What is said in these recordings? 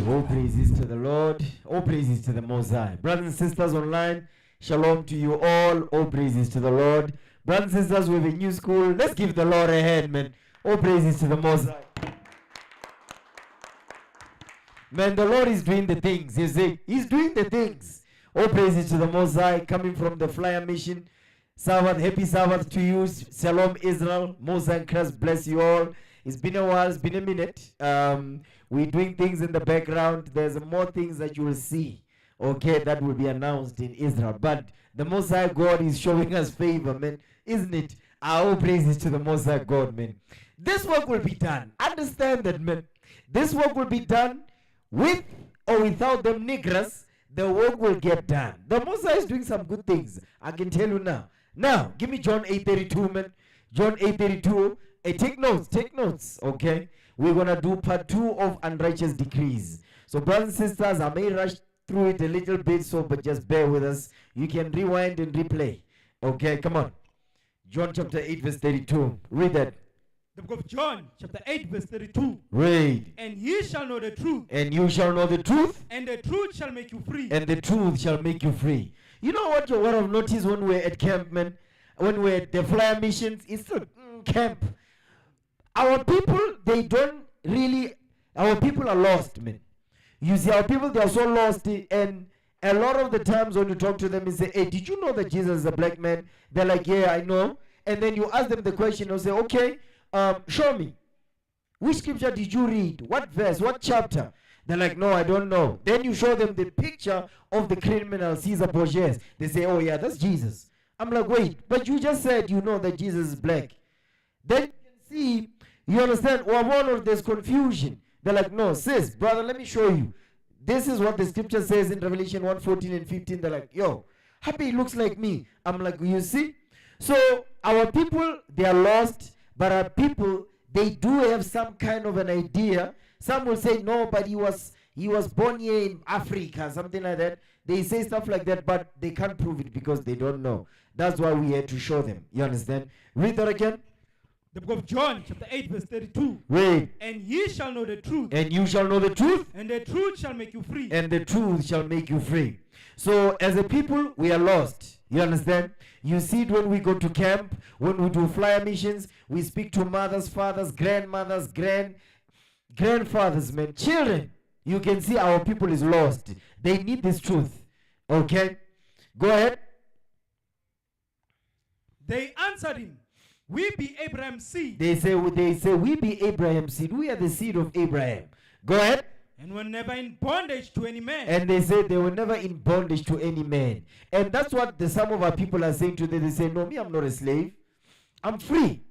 All praises to the Lord. All praises to the Most High. Brothers and sisters online, shalom to you all. All praises to the Lord. Brothers and sisters with a new school, let's give the Lord a hand, man. All praises to the Most High. Man, the Lord is doing the things. You see, He's doing the things. All praises to the Most High. Coming from the Flyer Mission. Sabbath, happy Sabbath to you. Shalom, Israel. Most High Christ bless you all. It's been a while. It's been a minute. We're doing things in the background. There's more things that you will see, okay, that will be announced in Israel. But the Most High God is showing us favor, man. Isn't it? Our praises to the Most High God, man. This work will be done. Understand that, man. This work will be done with or without them niggers. The work will get done. The Most High is doing some good things. I can tell you now. Now, give me John 8:32, man. John 8:32. Hey, take notes, okay? We're going to do part 2 of Unrighteous Decrees. So, brothers and sisters, I may rush through it a little bit, but just bear with us. You can rewind and replay. Okay, come on. John chapter 8, verse 32. Read that. The book of John, chapter 8, verse 32. Read. And ye shall know the truth. And you shall know the truth. And the truth shall make you free. And the truth shall make you free. You know what I've noticed when we're at camp, man? When we're at the Flyer Missions, it's a camp. Our people, our people are lost, man. You see, our people, they are so lost, and a lot of the times when you talk to them and say, hey, did you know that Jesus is a black man? They're like, yeah, I know. And then you ask them the question, they'll say, okay, show me. Which scripture did you read? What verse? What chapter? They're like, no, I don't know. Then you show them the picture of the criminal, Caesar Borgia. They say, oh yeah, that's Jesus. I'm like, wait, but you just said you know that Jesus is black. Then you can see, you understand, or there's confusion. They're like, no, sis, brother, let me show you. This is what the scripture says in Revelation 1:14 and 15. They're like, yo, Happy looks like me. I'm like, you see? So our people, they are lost, but our people, they do have some kind of an idea. Some will say, no, but he was born here in Africa, something like that. They say stuff like that, but they can't prove it because they don't know. That's why we had to show them. You understand? Read that again. The book of John, chapter 8, verse 32. Read. And ye shall know the truth. And you shall know the truth. And the truth shall make you free. And the truth shall make you free. So as a people, we are lost. You understand? You see it when we go to camp, when we do Flyer Missions, we speak to mothers, fathers, grandmothers, grandfathers, man, children. You can see our people is lost. They need this truth. Okay? Go ahead. They answered him, we be Abraham's seed. They say, we be Abraham's seed. We are the seed of Abraham. Go ahead. And were never in bondage to any man. And they say they were never in bondage to any man. And that's what some of our people are saying today. They say, no, me, I'm not a slave. I'm free.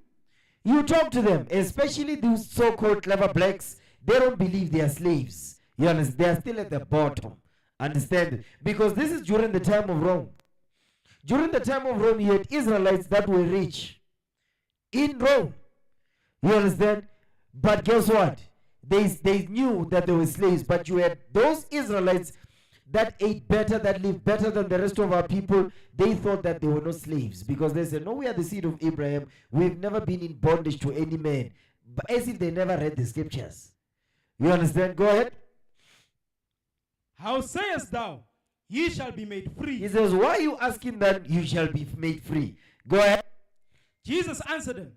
You talk to them, especially these so-called clever blacks. They don't believe they are slaves. You understand? They are still at the bottom. Understand? Because this is during the time of Rome. During the time of Rome, you had Israelites that were rich. In Rome. You understand? But guess what? They knew that they were slaves, but you had those Israelites that ate better, that lived better than the rest of our people. They thought that they were not slaves because they said, no, we are the seed of Abraham. We've never been in bondage to any man. But as if they never read the scriptures. You understand? Go ahead. How sayest thou, ye shall be made free? He says, why are you asking that you shall be made free? Go ahead. Jesus answered them,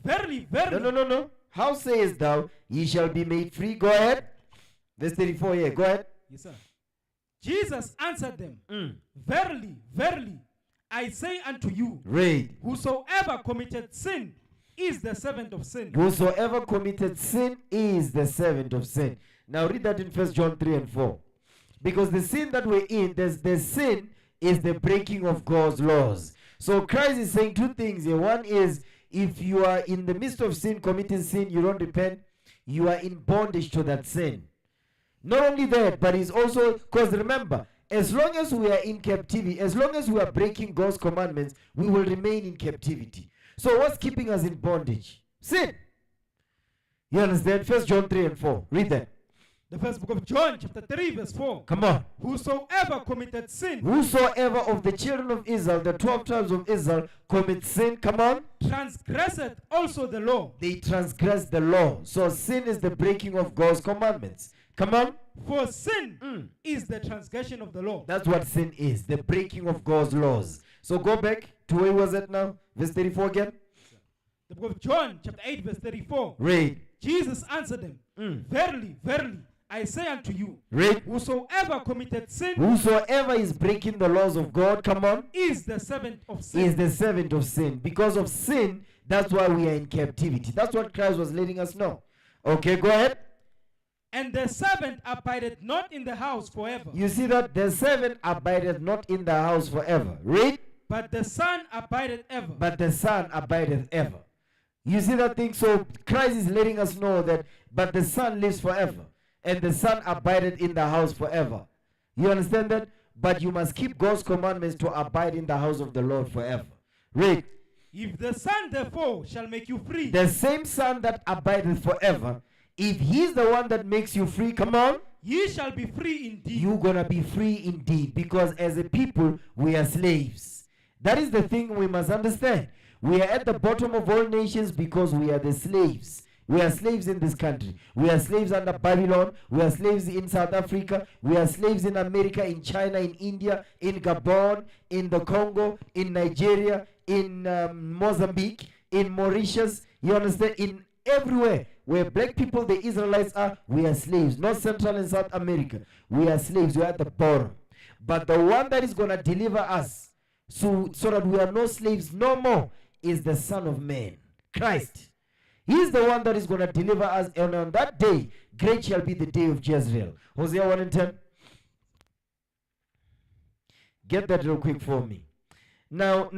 verily, verily. No. How sayest thou, ye shall be made free? Go ahead. Verse 34 here. Go ahead. Yes, sir. Jesus answered them, verily, verily, I say unto you, read. Whosoever committed sin is the servant of sin. Whosoever committed sin is the servant of sin. Now read that in 1 John 3 and 4. Because the sin that we're in, the sin is the breaking of God's laws. So Christ is saying two things here. One is, if you are in the midst of sin, committing sin, you don't repent, you are in bondage to that sin. Not only that, but it's also, because remember, as long as we are in captivity, as long as we are breaking God's commandments, we will remain in captivity. So what's keeping us in bondage? Sin. You understand? 1 John 3 and 4. Read that. The first book of John, chapter 3, verse 4. Come on. Whosoever committed sin. Whosoever of the children of Israel, the 12 tribes of Israel, commit sin. Come on. Transgresseth also the law. They transgress the law. So sin is the breaking of God's commandments. Come on. For sin is the transgression of the law. That's what sin is, the breaking of God's laws. So go back to where was it now? Verse 34 again. The book of John, chapter 8, verse 34. Read. Jesus answered them, Verily, verily, I say unto you, Read. whosoever committed sin Whosoever is breaking the laws of God, come on, is the servant of sin. is the servant of sin. Because of sin, that's why we are in captivity. That's what Christ was letting us know. Okay, go ahead. And the servant abideth not in the house forever, You see that? The servant abideth not in the house forever. Read. but the Son abideth ever. But the Son abideth ever. You see that thing? So Christ is letting us know that, but the Son lives forever, and the Son abideth in the house forever. You understand that? But you must keep God's commandments to abide in the house of the Lord forever. Read. If the Son therefore shall make you free, The same Son that abideth forever, if he's the one that makes you free, come on, ye shall be free indeed. you're gonna be free indeed. Because as a people, we are slaves. That is the thing we must understand. We are at the bottom of all nations because we are the slaves. We are slaves in this country. We are slaves under Babylon. We are slaves in South Africa. We are slaves in America, in China, in India, in Gabon, in the Congo, in Nigeria, in Mozambique, in Mauritius. You understand? In everywhere where black people, the Israelites are, we are slaves. North Central and South America, we are slaves. We are at the bottom. But the one that is going to deliver us so that we are no slaves no more is the Son of Man, Christ. He's the one that is going to deliver us, and on that day, great shall be the day of Jezreel. Hosea 1 and 10. Get that real quick for me. Now,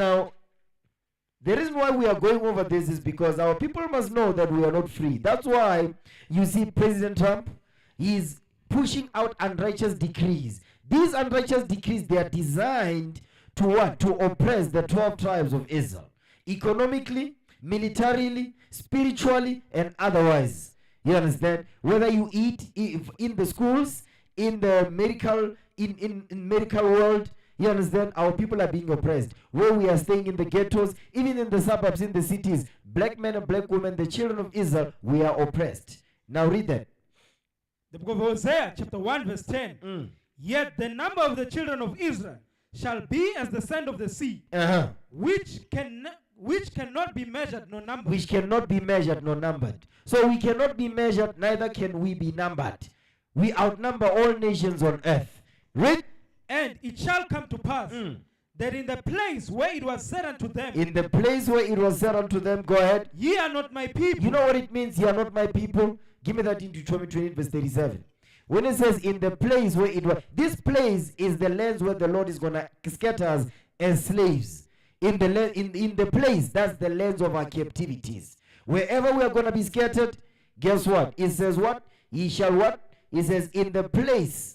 the reason why we are going over this is because our people must know that we are not free. That's why you see President Trump, he's pushing out unrighteous decrees. These unrighteous decrees, they are designed to what? To oppress the 12 tribes of Israel. Economically, militarily, spiritually, and otherwise. You understand? Whether you eat in the schools, in the medical, in medical world, you understand? Our people are being oppressed. Where we are staying in the ghettos, even in the suburbs, in the cities, black men and black women, the children of Israel, we are oppressed. Now read that. The book of Hosea, chapter 1, verse 10. Yet the number of the children of Israel shall be as the sand of the sea, which cannot be measured nor numbered. Which cannot be measured nor numbered. So we cannot be measured, neither can we be numbered. We outnumber all nations on earth. Read. And it shall come to pass that in the place where it was said unto them, In the place where it was said unto them, go ahead. ye are not my people. You know what it means, ye are not my people? Give me that in Deuteronomy 28 verse 37. When it says in the place where it was, this place is the lands where the Lord is going to scatter us as slaves. In the place, that's the lands of our captivities. Wherever we are going to be scattered, guess what? It says what? Ye shall what? It says in the place.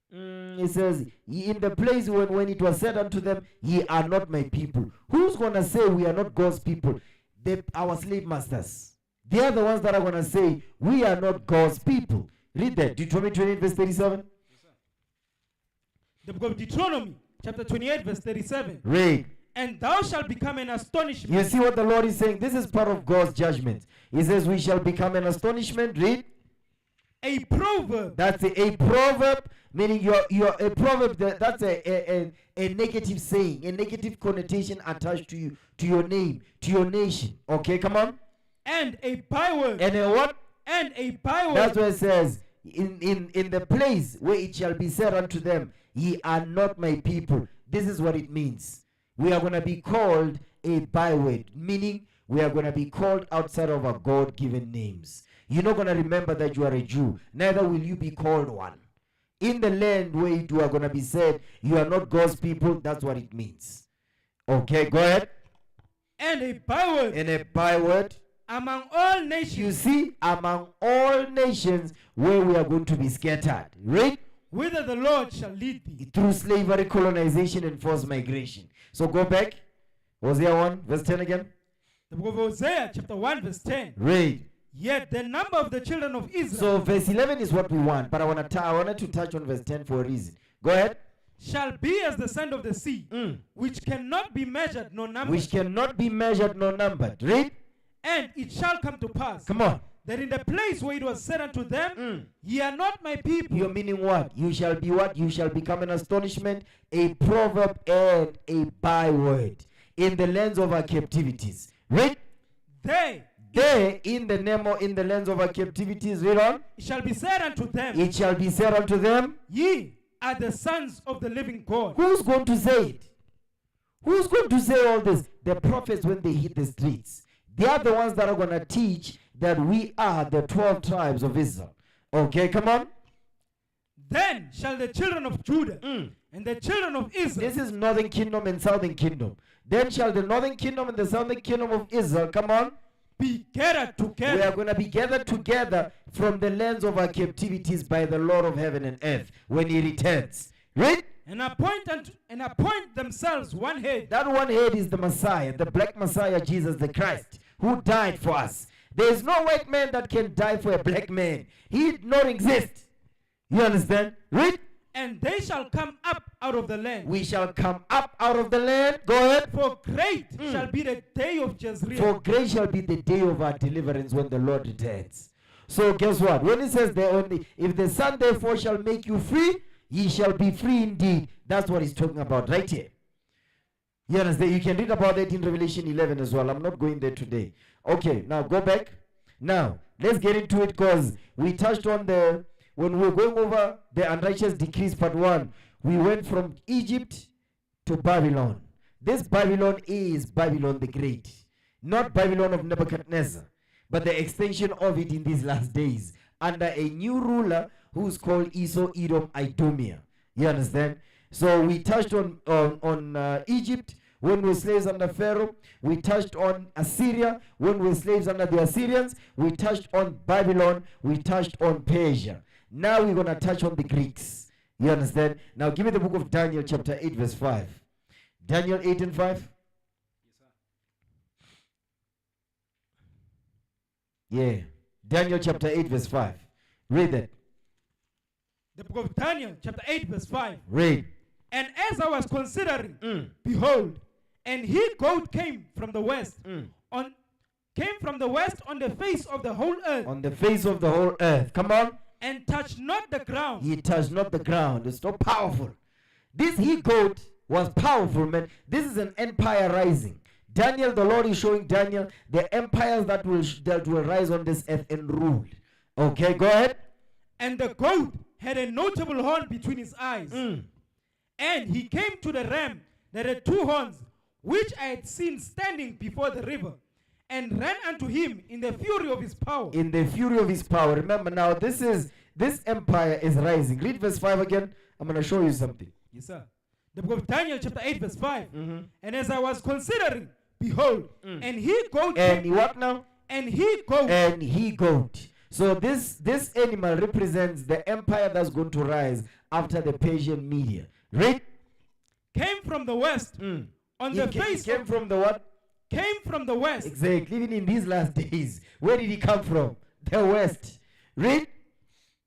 It says in the place when it was said unto them, ye are not my people. Who's going to say we are not God's people? Our slave masters. They are the ones that are going to say we are not God's people. Read that. Deuteronomy 28 verse 37. The book of Deuteronomy, chapter 28, verse 37. Read. And thou shalt become an astonishment. You see what the Lord is saying? This is part of God's judgment. He says we shall become an astonishment. Read. A proverb. That's a proverb, meaning you're a proverb. That's a negative saying, a negative connotation attached to you, to your name, to your nation. Okay, come on. And a byword. And a what? And a byword. That's what it says. In the place where it shall be said unto them, ye are not my people. This is what it means. We are going to be called a byword, meaning we are going to be called outside of our God-given names. You're not going to remember that you are a Jew. Neither will you be called one. In the land where you are going to be said, you are not God's people, that's what it means. Okay, go ahead. And a byword. And a byword. Among all nations. You see, among all nations where we are going to be scattered. Right? Whither the Lord shall lead thee. Through slavery, colonization, and forced migration. So go back. Hosea 1, verse 10 again. The book of Hosea, chapter 1, verse 10. Read. Yet the number of the children of Israel. So verse 11 is what we want, but I wanted to touch on verse 10 for a reason. Go ahead. Shall be as the sand of the sea, which cannot be measured nor numbered. Which cannot be measured nor numbered. Read. And it shall come to pass. Come on. that in the place where it was said unto them, ye are not my people. You're meaning what? You shall be what? You shall become an astonishment, a proverb, and a byword in the lands of our captivities. Read. They in the name or in the lands of our captivities. Read on. It shall be said unto them. It shall be said unto them. Ye are the sons of the living God. Who's going to say it? Who's going to say all this? The prophets when they hit the streets. They are the ones that are going to teach that we are the 12 tribes of Israel. Okay, come on. Then shall the children of Judah and the children of Israel. This is northern kingdom and southern kingdom. Then shall the northern kingdom and the southern kingdom of Israel, come on, be gathered together. We are going to be gathered together from the lands of our captivities by the Lord of heaven and earth when he returns. Read. And appoint themselves one head. That one head is the Messiah, the black Messiah, Jesus the Christ, who died for us. There is no white man that can die for a black man. He did not exist. You understand? Read. And they shall come up out of the land. We shall come up out of the land. Go ahead. For great shall be the day of Jezreel. For great shall be the day of our deliverance when the Lord returns. So guess what? When it says there only, if the Son therefore shall make you free, ye shall be free indeed. That's what he's talking about right here. You understand? You can read about that in Revelation 11 as well. I'm not going there today. Okay, now go back. Now, let's get into it because we touched on when we were going over the unrighteous decrees part 1, we went from Egypt to Babylon. This Babylon is Babylon the Great. Not Babylon of Nebuchadnezzar, but the extension of it in these last days under a new ruler who's called Edom, Idomia. You understand? So we touched on Egypt when we were slaves under Pharaoh. We touched on Assyria when we were slaves under the Assyrians. We touched on Babylon. We touched on Persia. Now we're going to touch on the Greeks. You understand? Now give me the book of Daniel chapter 8 verse 5. Daniel 8 and 5. Yes, sir. Yeah. Daniel chapter 8 verse 5. Read that. The book of Daniel chapter 8 verse 5. Read. And as I was considering, behold, and he-goat came from the west, on the face of the whole earth. On the face of the whole earth. Come on. And touched not the ground. He touched not the ground. It's so powerful. This he-goat was powerful, man. This is an empire rising. Daniel, the Lord is showing Daniel the empires that will rise on this earth and rule. Okay, go ahead. And the goat had a notable horn between his eyes. And he came to the ram that had 2 horns, which I had seen standing before the river, and ran unto him in the fury of his power. In the fury of his power. Remember now, this empire is rising. Read verse 5 again. I'm going to show you something. Yes, sir. The book of Daniel chapter 8 verse 5. And as I was considering, behold, and he-goat. And what now? And he-goat. And he-goat. So this animal represents the empire that's going to rise after the Persian Media. Read. Came from the west. On the face. Came from the what? Came from the west. Exactly. Even in these last days. Where did he come from? The west. Read.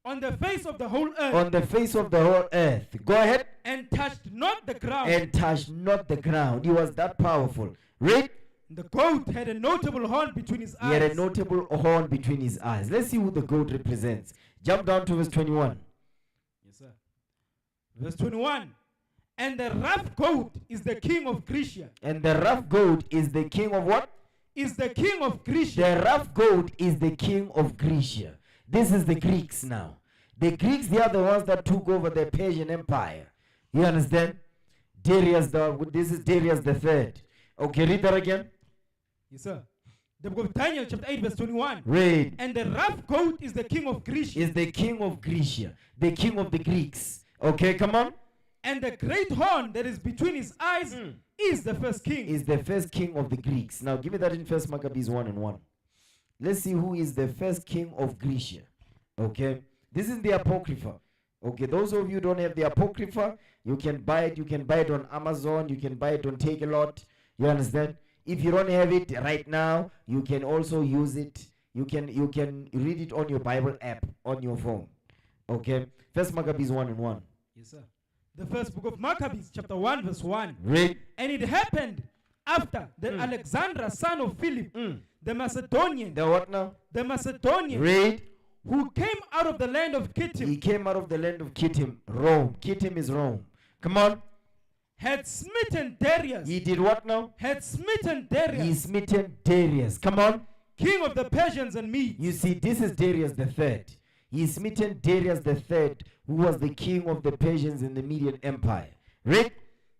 On the face of the whole earth. On the face of the whole earth. Go ahead. And touched not the ground. And touched not the ground. He was that powerful. Read. The goat had a notable horn between his eyes. He had a notable horn between his eyes. Let's see who the goat represents. Jump down to verse 21. Yes, sir. Verse 21. And the rough goat is the king of Grecia. And the rough goat is the king of what? Is the king of Grecia. The rough goat is the king of Grecia. This is the Greeks now. The Greeks, they are the ones that took over the Persian Empire. You understand? This is Darius the third. Okay, read that again. Yes, sir. The book of Daniel chapter 8 verse 21. Read. And the rough goat is the king of Grecia. Is the king of Grecia. The king of the Greeks. Okay, come on. And the great horn that is between his eyes is the first king. Is the first king of the Greeks. Now give me that in 1 Maccabees 1 and 1. Let's see who is the first king of Grecia. Okay. This is the Apocrypha. Okay. Those of you who don't have the Apocrypha, you can buy it. You can buy it on Amazon. You can buy it on Take a Lot. You understand? If you don't have it right now, you can also use it. You can read it on your Bible app on your phone. Okay. 1 Maccabees 1 and 1. Yes, sir. The first book of Maccabees, chapter 1, verse 1. Read. And it happened after that Alexander, son of Philip, the Macedonian, The what now? the Macedonian, Read. who came out of the land of He Kittim, came out of the land of Kittim, Rome. Kittim is Rome. Come on. had smitten Darius, He did what now? had smitten He Darius, smitten Darius. Come on. king of the Persians and Medes, You see, this is Darius the third. He smitten Darius the third, who was the king of the Persians in the Median Empire. Read.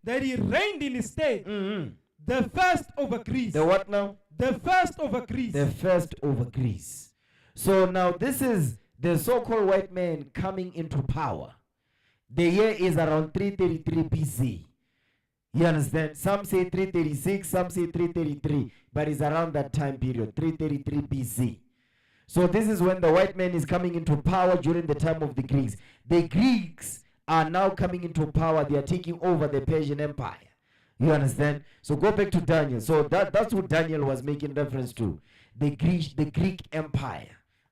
that he reigned in his state, Mm-hmm. the first over Greece, The what now? the first over Greece. The first over Greece. So now this is the so-called white man coming into power. The year is around 333 BC. You understand? Some say 336, some say 333, but it's around that time period, 333 BC. So this is when the white man is coming into power during the time of the Greeks. The Greeks are now coming into power. They are taking over the Persian Empire. You understand? So go back to Daniel. So that's what Daniel was making reference to. The Greek Empire.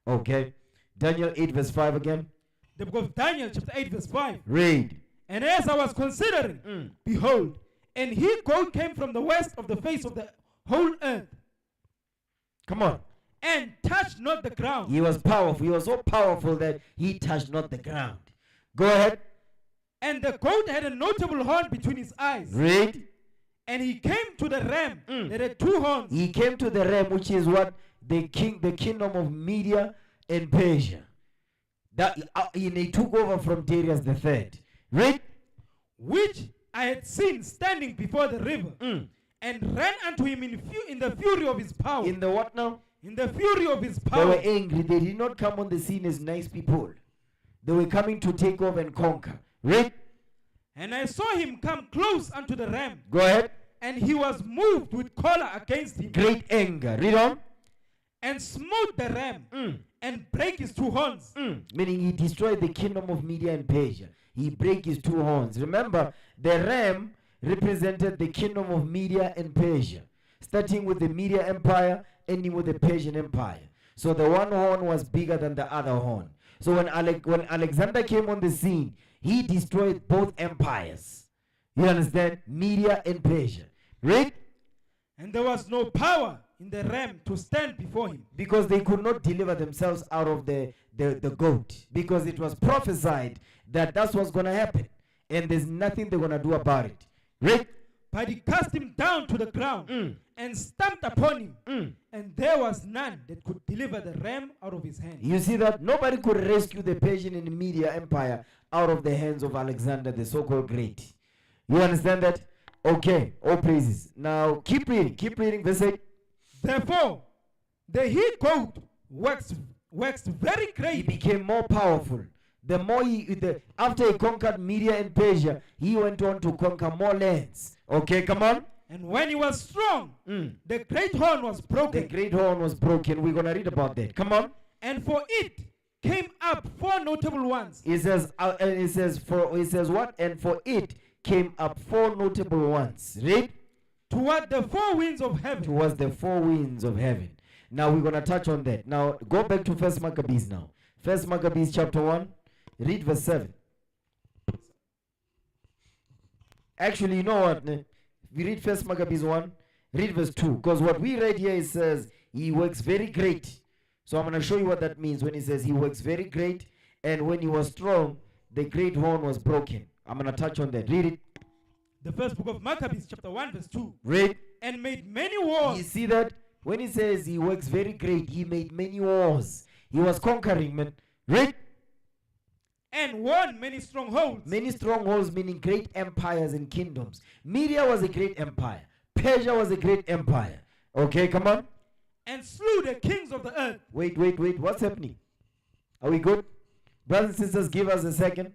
Okay? Daniel 8 verse 5 again. The book of Daniel, chapter 8, verse 5. Read. And as I was considering, behold, and he goat came from the west of the face of the whole earth, Come on. and touched not the ground. He was powerful. He was so powerful that he touched not the ground. Go ahead. And the goat had a notable horn between his eyes. Read. And he came to the ram that had two horns. He came to the ram, which is what? The kingdom of Media and Persia. That he took over from Darius the third. Read. Which I had seen standing before the river, and ran unto him in the fury of his power. In the what now? In the fury of his They power. were angry. They did not come on the scene as nice people. They were coming to take over and conquer. Read. And I saw him come close unto the ram, Go ahead. and he was moved with choler against him, Great anger. Read on. and smote the ram, and brake his two horns. Meaning he destroyed the kingdom of Media and Persia. He break his two horns. Remember, the ram represented the kingdom of Media and Persia, starting with the Media Empire, ending with the Persian Empire. So the one horn was bigger than the other horn. So when Alexander came on the scene, he destroyed both empires. You understand? Media and Persia. Read. And there was no power in the ram to stand before him. Because they could not deliver themselves out of the goat. Because it was prophesied that that's what's going to happen. And there's nothing they're going to do about it. Read. But he cast him down to the ground and stamped upon him. And there was none that could deliver the ram out of his hand. You see that? Nobody could rescue the Persian and Media Empire out of the hands of Alexander, the so-called Great. You understand that? Okay. All praises. Now, keep reading. Keep reading. Verse 8. Therefore, the he-goat waxed very He great, became more powerful. The more after he conquered Media and Persia, he went on to conquer more lands. Okay, come on. and when he was strong, the great horn was The broken, great horn was broken. We're gonna read about that. Come on. and for it came up four notable ones. It says what? And for it came up four notable ones. Read. Toward the four winds of heaven. Towards the four winds of heaven. Now we're gonna touch on that. Now go back to First Maccabees now. First Maccabees chapter 1. Read verse 7. Actually, you know what? We read First Maccabees 1. Read verse 2. Because what we read here, it says he works very great. So I'm going to show you what that means when he says he works very great. And when he was strong, the great horn was broken. I'm going to touch on that. Read it. The first book of Maccabees, chapter 1, verse 2. Read. And made many wars. You see that? When he says he works very great, he made many wars. He was conquering, man. Read. And won many strongholds. Many strongholds, meaning great empires and kingdoms. Media was a great empire. Persia was a great empire. Okay, come on. And slew the kings of the earth. Wait. What's happening? Are we good? Brothers and sisters, give us a second.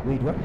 Wait, what?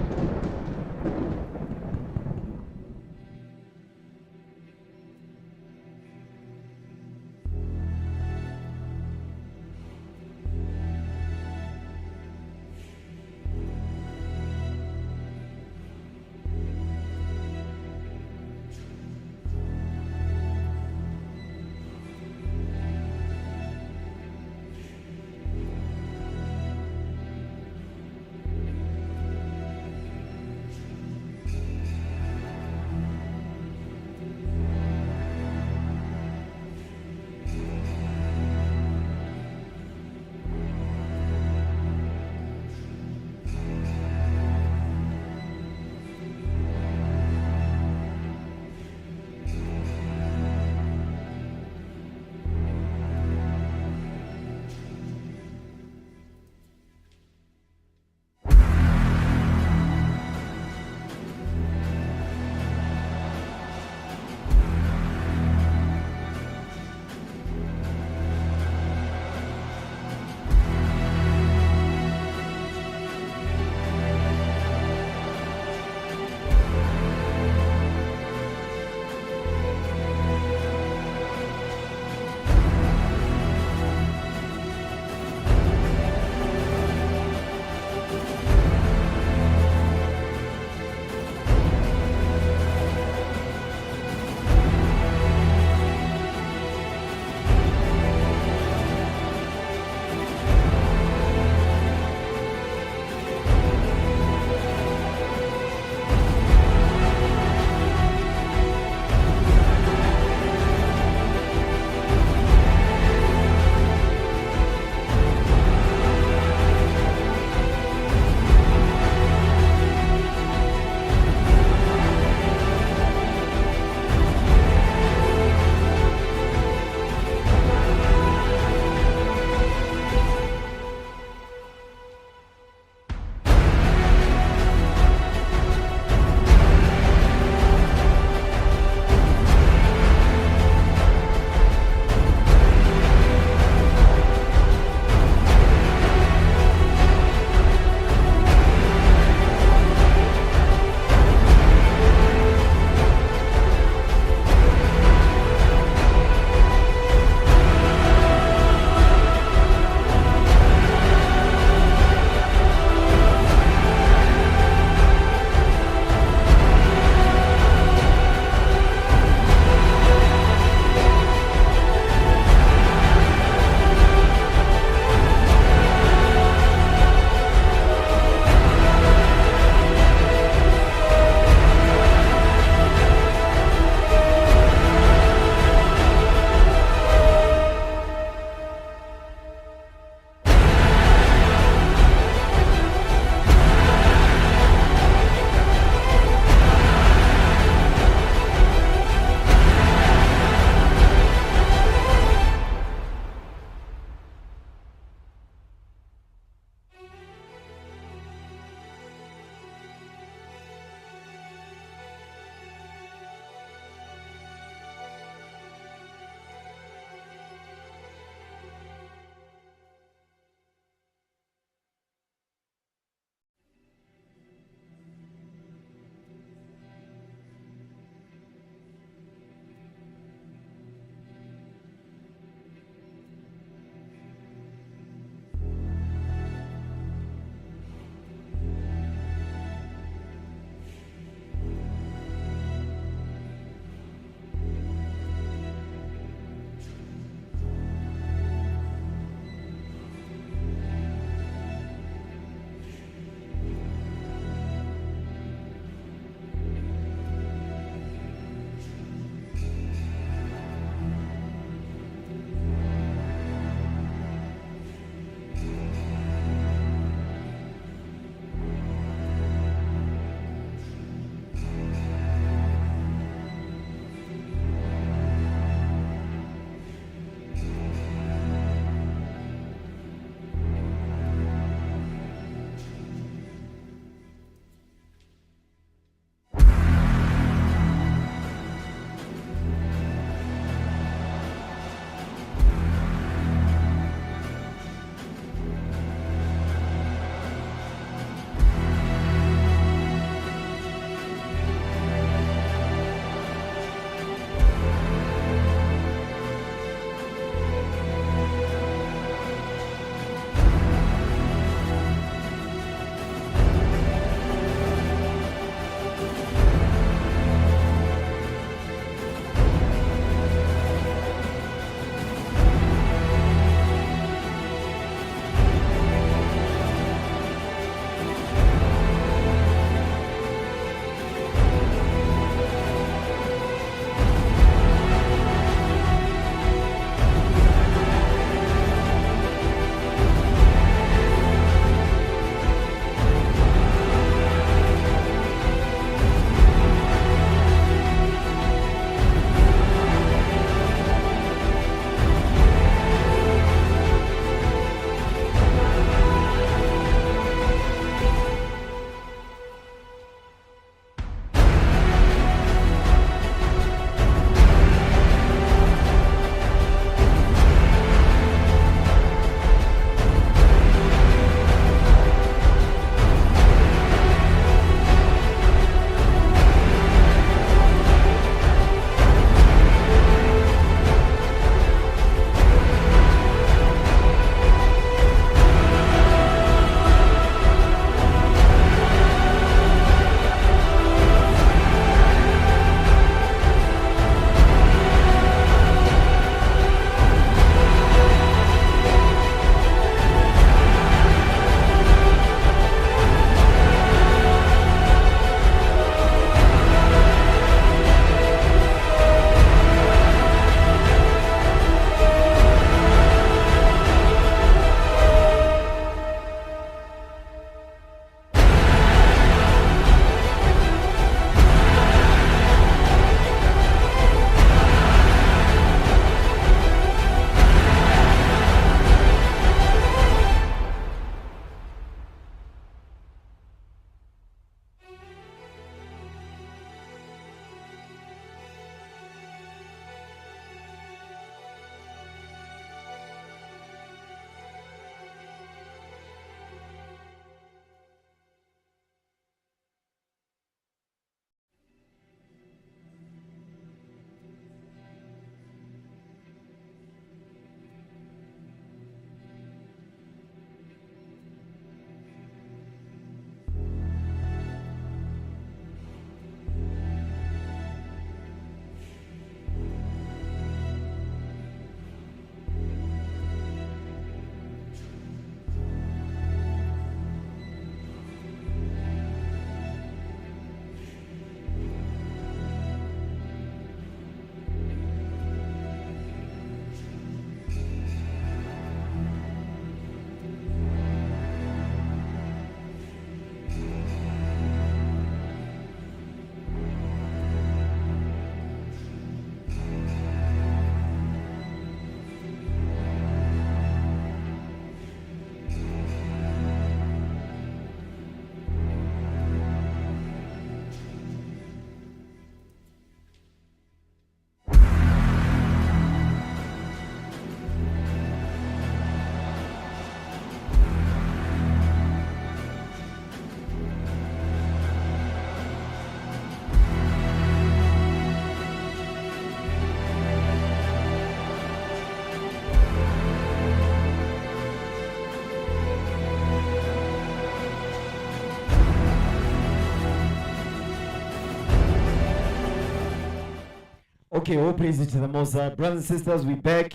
Okay, all praises to the Most High. Brothers and sisters, we back.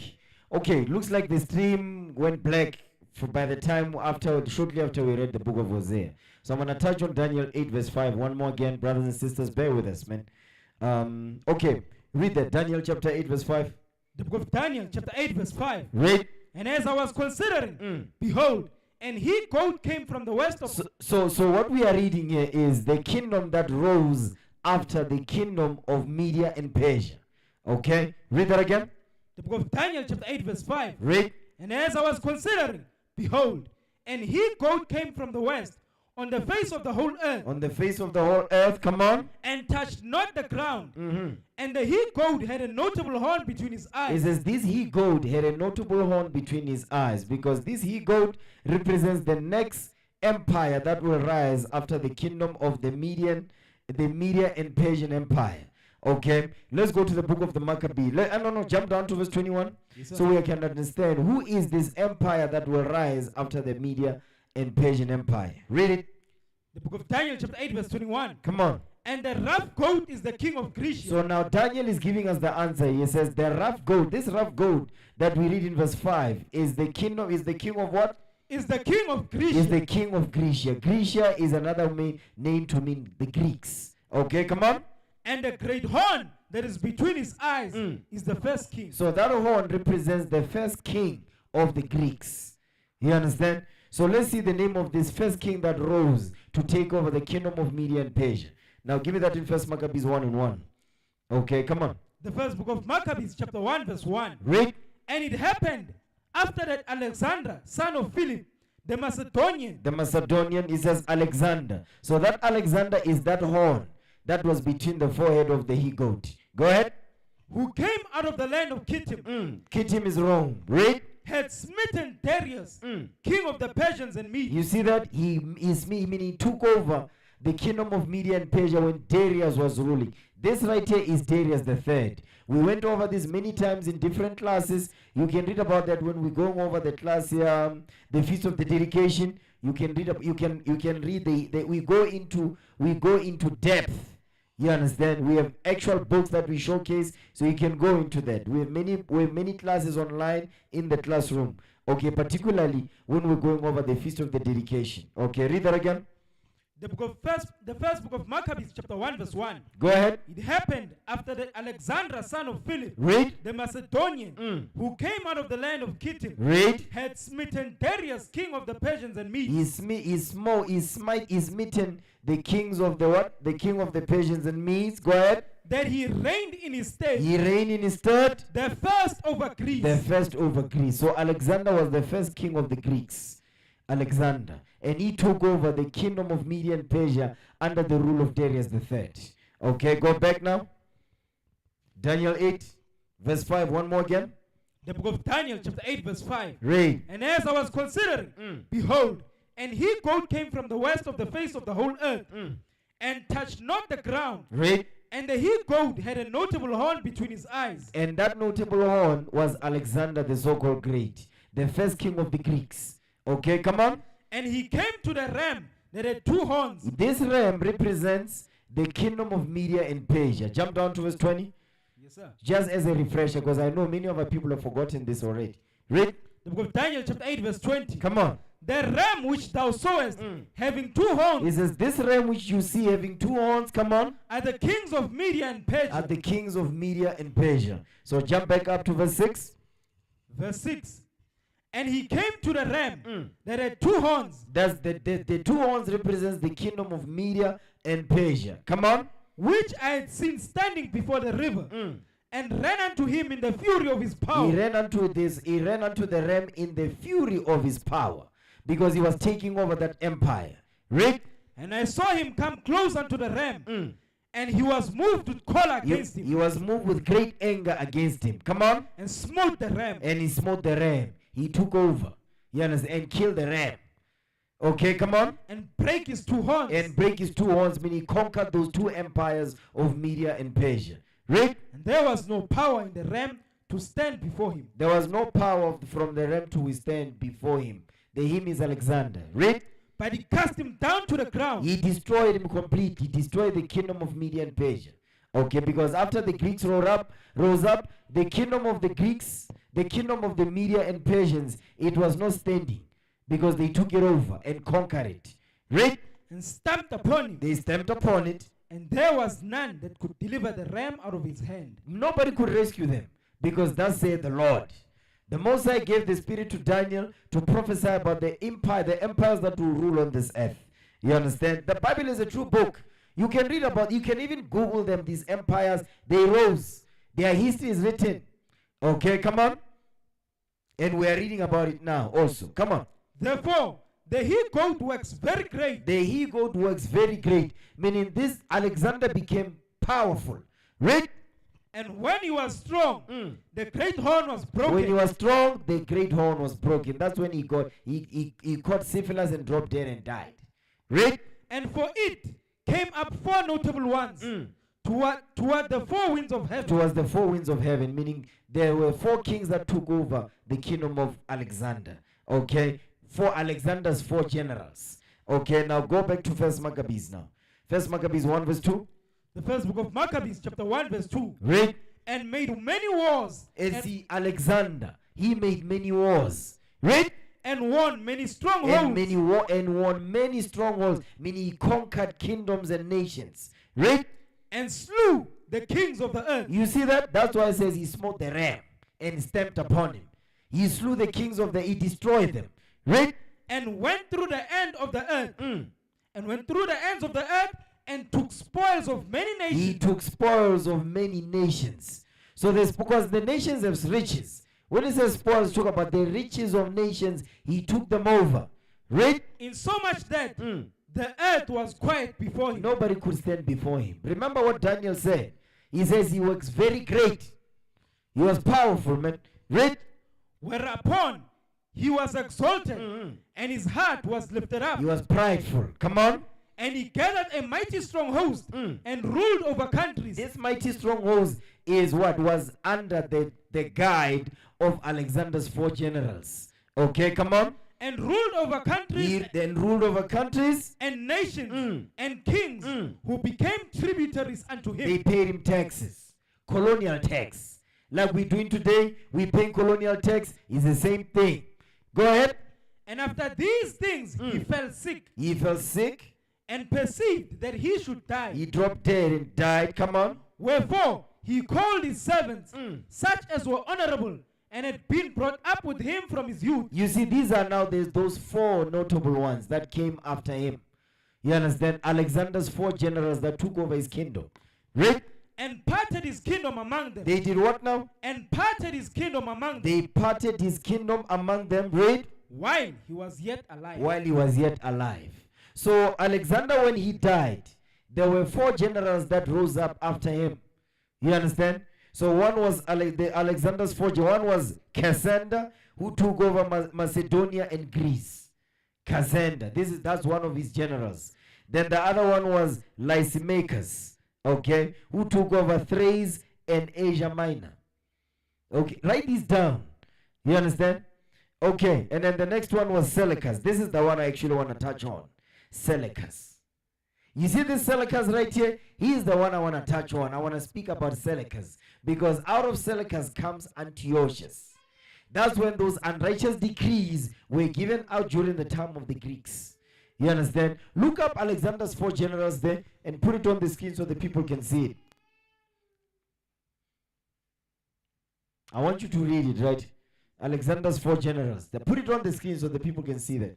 Okay, looks like the stream went black by the time shortly after we read the book of Hosea. So I'm going to touch on Daniel 8 verse 5 one more again. Brothers and sisters, bear with us, man. Okay, read that. Daniel chapter 8 verse 5. The book of Daniel chapter 8 verse 5. Read. And as I was considering, behold, and he goat came from the west of... So what we are reading here is the kingdom that rose after the kingdom of Media and Persia. Okay, read that again. The book of Daniel chapter 8 verse 5. Read. And as I was considering, behold, and he goat came from the west on the face of the whole earth. On the face of the whole earth, come on. And touched not the ground. And the he goat had a notable horn between his eyes. It says this he goat had a notable horn between his eyes, because this he goat represents the next empire that will rise after the kingdom of the Media and Persian Empire. Okay, let's go to the book of the Maccabee. Jump down to verse 21. Yes, so we can understand who is this empire that will rise after the Media and Persian Empire. Read it. The book of Daniel chapter 8 verse 21. Come on. And the rough goat is the king of Grecia. So now Daniel is giving us the answer. He says the rough goat, this rough goat that we read in verse 5 is the king of what? Is the king of Grecia. Is the king of Grecia. Grecia is another name to mean the Greeks. Okay, come on. And the great horn that is between his eyes is the first king. So that horn represents the first king of the Greeks. You understand? So let's see the name of this first king that rose to take over the kingdom of Media and Persia. Now give me that in 1 Maccabees 1:1. Okay, come on. The first book of Maccabees chapter 1 verse 1. Read. And it happened after that Alexander, son of Philip, the Macedonian. The Macedonian, it says Alexander. So that Alexander is that horn that was between the forehead of the he-goat. Go ahead. Who came out of the land of Kittim. Kittim is wrong. Read. Had smitten Darius, king of the Persians and Medes. You see that? He took over the kingdom of Media and Persia when Darius was ruling. This right here is Darius the third. We went over this many times in different classes. You can read about that when we're going over the class here, the Feast of the Dedication. You can read we go into depth. You understand? We have actual books that we showcase, so you can go into that. We have many classes online in the classroom. Okay, particularly when we're going over the Feast of the Dedication. Okay, read that again. The first book of Maccabees chapter 1 verse 1. Go ahead. It happened after that Alexander, son of Philip, Read. the Macedonian, who came out of the land of Kittim, Read. had smitten Darius, king of the Persians and Medes. He smitten the kings of the what? The king of the Persians and Medes. Go ahead. That he reigned in his stead. He reigned in his stead. The first over Greece. The first over Greece. So Alexander was the first king of the Greeks. Alexander. And he took over the kingdom of Media and Persia under the rule of Darius III. Okay, go back now. Daniel 8, verse 5. One more again. The book of Daniel, chapter 8, verse 5. Read. And as I was considering, behold, and he goat came from the west of the face of the whole earth, and touched not the ground. Read. And the he goat had a notable horn between his eyes. And that notable horn was Alexander the so-called Great, the first king of the Greeks. Okay, come on. And he came to the ram that had two horns. This ram represents the kingdom of Media and Persia. Jump down to verse 20. Yes, sir. Just as a refresher, because I know many of our people have forgotten this already. Read. The book of Daniel, chapter 8, verse 20. Come on. The ram which thou sawest, having two horns. It says, this ram which you see having two horns, come on. Are the kings of Media and Persia. Are the kings of Media and Persia. So jump back up to verse 6. Verse 6. And he came to the ram that had two horns. That's the two horns represents the kingdom of Media and Persia. Come on. Which I had seen standing before the river. And ran unto him in the fury of his power. He ran unto the ram in the fury of his power, because he was taking over that empire. Read. And I saw him come close unto the ram. And he was moved with choler against him. He was moved with great anger against him. Come on. And smote the ram. And he smote the ram. He took over. You understand? And killed the ram. Okay, come on. And break his two horns. And break his two horns, meaning he conquered those two empires of Media and Persia. Read. And there was no power in the ram to stand before him. There was no power from the ram to withstand before him. The him is Alexander. Read. But he cast him down to the ground. He destroyed him completely. He destroyed the kingdom of Media and Persia Okay, because after the Greeks rose up, the kingdom of the Greeks, the kingdom of the Media and Persians, it was not standing because they took it over and conquered it. Read. And stamped upon it. They stamped upon it. And there was none that could deliver the ram out of his hand. Nobody could rescue them because thus said the Lord. The Most High gave the Spirit to Daniel to prophesy about the empires that will rule on this earth. You understand? The Bible is a true book. You can read about, you can even Google them, these empires. They rose. Their history is written. Okay, come on. And we are reading about it now also. Come on. Therefore, the he-goat works very great. The he-goat works very great. Meaning this Alexander became powerful. Read. And when he was strong, the great horn was broken. When he was strong, the great horn was broken. That's when he caught syphilis and dropped dead and died. Read. And for it came up 4 notable ones toward the 4 winds of heaven. Towards the 4 winds of heaven, meaning there were 4 kings that took over the kingdom of Alexander. Okay, for Alexander's 4 generals. Okay, now go back to 1 Maccabees now. 1 Maccabees 1 verse 2. The first book of Maccabees, chapter 1 verse 2. Read. And made many wars. And see, Alexander, he made many wars. Read. And won many strongholds. And won many strongholds, meaning he conquered kingdoms and nations. Read. And slew the kings of the earth. You see that? That's why it says he smote the ram and stamped upon him. He slew the kings of the earth, he destroyed them. Read. And went through the end of the earth. And went through the ends of the earth and took spoils of many nations. He took spoils of many nations. So there's, because the nations have riches. When it says spoils, talk about the riches of nations. He took them over. Read. In so much that the earth was quiet before him. Nobody could stand before him. Remember what Daniel said. He says he works very great. He was powerful, man. Read. Whereupon he was exalted, and his heart was lifted up. He was prideful. Come on. And he gathered a mighty strong host and ruled over countries. This mighty strong host is what was under the guide of Alexander's 4 generals. Okay, come on. And ruled over countries. He then ruled over countries. And nations. And kings who became tributaries unto him. They paid him taxes. Colonial tax. Like we're doing today, we pay colonial tax. It's the same thing. Go ahead. And after these things, he fell sick. He fell sick. And perceived that he should die. He dropped dead and died. Come on. Wherefore he called his servants, such as were honorable, and had been brought up with him from his youth. You see, these are now those 4 notable ones that came after him. You understand? Alexander's 4 generals that took over his kingdom. Read. And parted his kingdom among them. They did what now? And parted his kingdom among them. They parted his kingdom among them. Read. While he was yet alive. While he was yet alive. So Alexander, when he died, there were 4 generals that rose up after him. You understand? So one was Alexander's 4. One was Cassander, who took over Macedonia and Greece. Cassander, that's one of his generals. Then the other one was Lysimachus, okay, who took over Thrace and Asia Minor. Okay, write these down. You understand? Okay, and then the next one was Seleucus. This is the one I actually want to touch on. Seleucus. You see this Seleucus right here? He is the one I want to touch on. I want to speak about Seleucus. Because out of Seleucus comes Antiochus. That's when those unrighteous decrees were given out during the time of the Greeks. You understand? Look up Alexander's 4 generals there and put it on the screen so the people can see it. I want you to read it, right? Alexander's 4 generals. They put it on the screen so the people can see that.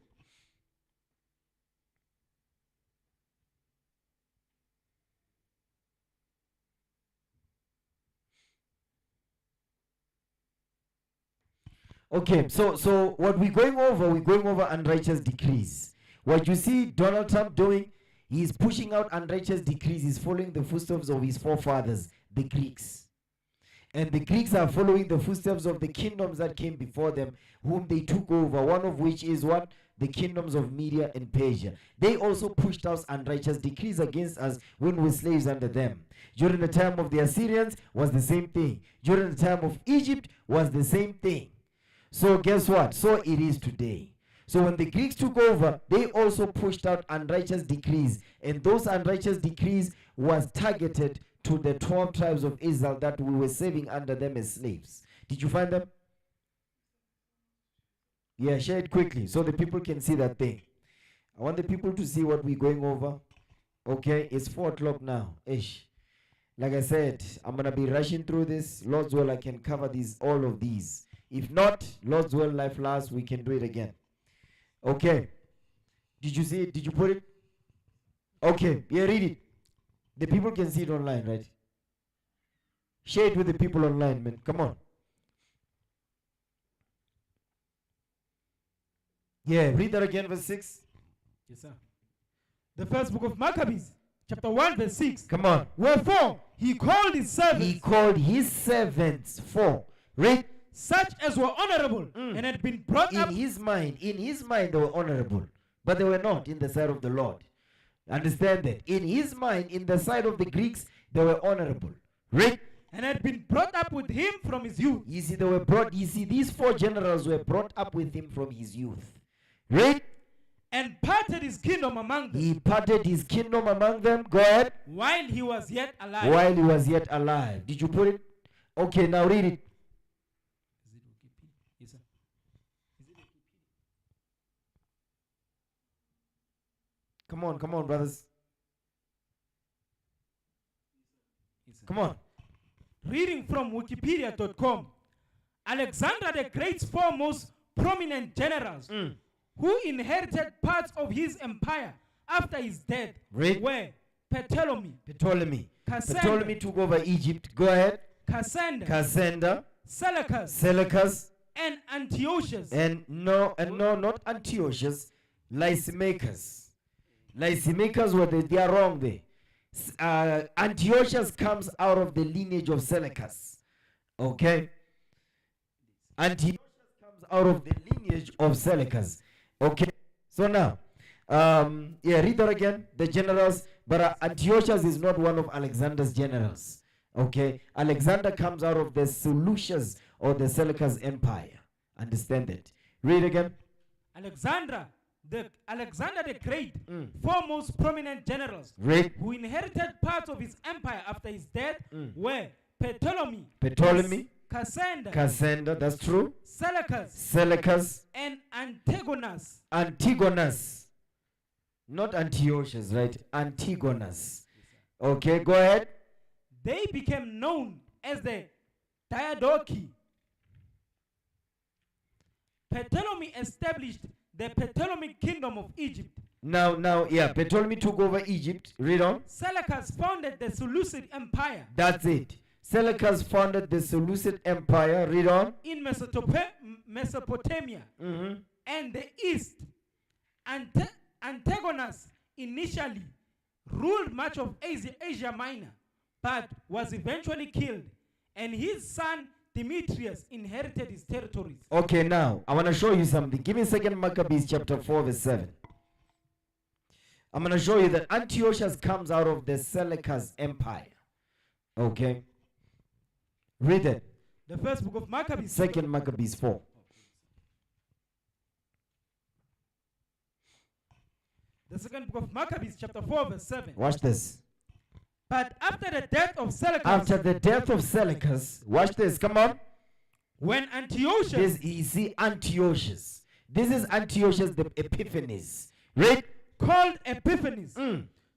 Okay, so what we're going over unrighteous decrees. What you see Donald Trump doing, he's pushing out unrighteous decrees. He's following the footsteps of his forefathers, the Greeks. And the Greeks are following the footsteps of the kingdoms that came before them, whom they took over, one of which is what? The kingdoms of Media and Persia. They also pushed out unrighteous decrees against us when we were slaves under them. During the time of the Assyrians was the same thing. During the time of Egypt was the same thing. So guess what? So it is today. So when the Greeks took over, they also pushed out unrighteous decrees. And those unrighteous decrees was targeted to the 12 tribes of Israel that we were serving under them as slaves. Did you find them? Yeah, share it quickly so the people can see that thing. I want the people to see what we're going over. Okay, it's 4 o'clock now. Ish. Like I said, I'm going to be rushing through this. Lord's will, I can cover all of these. If not, Lord's will, life lasts, we can do it again. Okay. Did you see it? Did you put it? Okay. Yeah, read it. The people can see it online, right? Share it with the people online, man. Come on. Yeah, read that again, verse 6. Yes, sir. The first book of Maccabees, chapter 1, verse 6. Come on. Wherefore, he called his servants. He called his servants for. Read. Such as were honorable and had been brought up. In his mind, they were honorable. But they were not in the sight of the Lord. Understand that. In his mind, in the sight of the Greeks, they were honorable. Read. And had been brought up with him from his youth. You see, these 4 generals were brought up with him from his youth. Read. And parted his kingdom among them. He parted his kingdom among them. Go ahead. While he was yet alive. While he was yet alive. Did you put it? Okay, now read it. Yes, sir. Come on, brothers. Come on. Reading from Wikipedia.com. Alexander the Great's foremost prominent generals who inherited parts of his empire after his death were Ptolemy. Ptolemy took over Egypt. Go ahead. Cassander. Seleucus. And Antiochus. And not Antiochus. Lysimachus. Lysimachus they are wrong there. Antiochus comes out of the lineage of Seleucus. Okay? Antiochus comes out of the lineage of Seleucus. Okay? So now, read that again. The generals, but Antiochus is not one of Alexander's generals. Okay? Alexander comes out of the Seleucids or the Seleucus Empire. Understand that. Read again. Alexander the Great, foremost prominent generals who inherited parts of his empire after his death were Ptolemy, Cassander, that's true. Seleucus, and Antigonus. Not Antiochus, right? Antigonus. Okay, go ahead. They became known as the Diadochi. Ptolemy established the Ptolemaic kingdom of Egypt. Now, Ptolemy took over Egypt. Read on. Seleucus founded the Seleucid Empire. That's it. Seleucus founded the Seleucid Empire. Read on. In Mesopotamia and the east. Antigonus initially ruled much of Asia Minor, but was eventually killed, and his son Demetrius inherited his territories. Okay, now, I want to show you something. Give me 2 Maccabees chapter 4 verse 7. I'm going to show you that Antiochus comes out of the Seleucus Empire. Okay? Read it. The first book of Maccabees. 2 Maccabees 4. The second book of Maccabees chapter 4 verse 7. Watch this. But after the death of Seleucus. After the death of Seleucus. Watch this. Come on. When Antiochus. You see Antiochus. This is Antiochus the Epiphanes. Read. Called Epiphanes.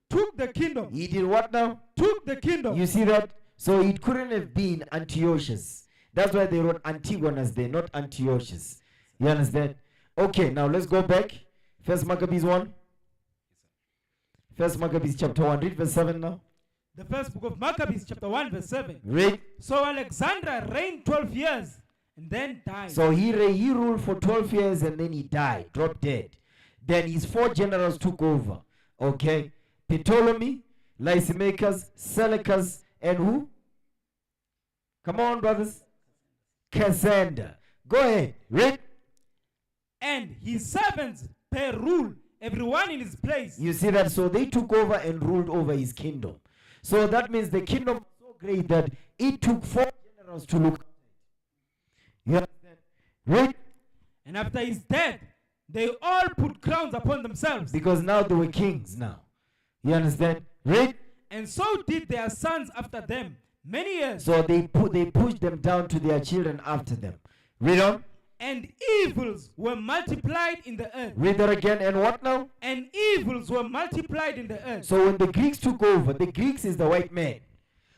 Took the kingdom. He did what now? Took the kingdom. You see that? So it couldn't have been Antiochus. That's why they wrote Antigonus there, not Antiochus. You understand? Okay, now let's go back. 1 Maccabees 1. 1 Maccabees chapter 1. Read verse 7 now. The first book of Maccabees chapter 1 verse 7. Read. So Alexander reigned 12 years and then died. So he ruled for 12 years and then he died, dropped dead. Then his 4 generals took over. Okay. Ptolemy, Lysimachus, Seleucus, and who? Come on, brothers. Cassander. Go ahead. Read. And his servants per rule, everyone in his place. You see that? So they took over and ruled over his kingdom. So that means the kingdom was so great that it took 4 generals to look. You understand? Read. And after his death, they all put crowns upon themselves. Because now they were kings now. You understand? Read. And so did their sons after them many years. So they pushed them down to their children after them. Read on. And evils were multiplied in the earth. Read that again. And what now? And evils were multiplied in the earth. So when the Greeks took over, the Greeks is the white man.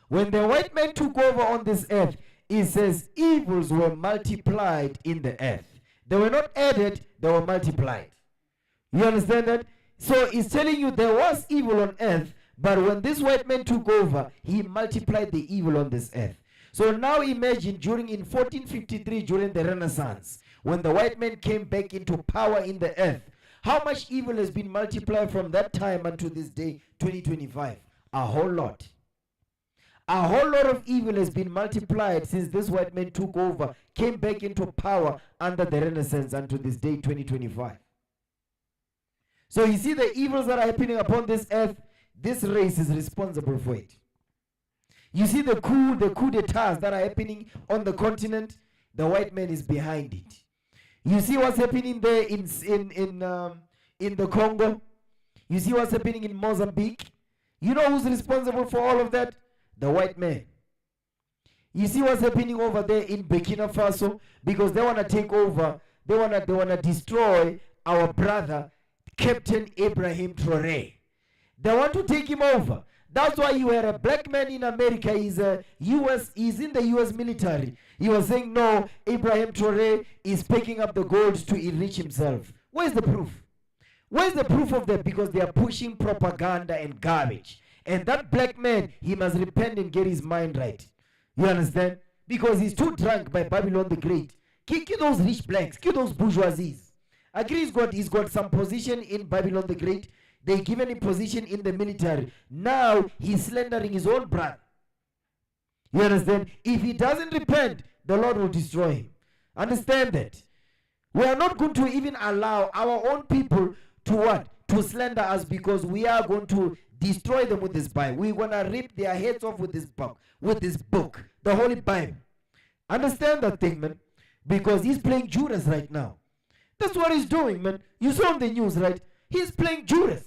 When the white man took over on this earth, it says evils were multiplied in the earth. They were not added, they were multiplied. You understand that? So it's telling you there was evil on earth, but when this white man took over, he multiplied the evil on this earth. So now imagine in 1453, during the Renaissance, when the white man came back into power in the earth, how much evil has been multiplied from that time until this day, 2025? A whole lot. A whole lot of evil has been multiplied since this white man took over, came back into power under the Renaissance until this day, 2025. So you see the evils that are happening upon this earth, this race is responsible for it. You see the coup d'etats that are happening on the continent, the white man is behind it. You see what's happening there in the Congo. You see what's happening in Mozambique. You know who's responsible for all of that? The white man. You see what's happening over there in Burkina Faso, because they want to take over. They want to destroy our brother Captain Ibrahim Traoré. They want to take him over. That's why you had a black man in America. He's in the US military. He was saying, no, Ibrahim Traoré is picking up the gold to enrich himself. Where's the proof? Where's the proof of that? Because they are pushing propaganda and garbage. And that black man, he must repent and get his mind right. You understand? Because he's too drunk by Babylon the Great. Kill those rich blacks. Kill those bourgeoisies. Agree he's got some position in Babylon the Great. They given him position in the military. Now he's slandering his own brother. You understand? If he doesn't repent, the Lord will destroy him. Understand that? We are not going to even allow our own people to what? To slander us, because we are going to destroy them with this Bible. We're going to rip their heads off with this book, the Holy Bible. Understand that thing, man? Because he's playing Judas right now. That's what he's doing, man. You saw on the news, right? He's playing Judas.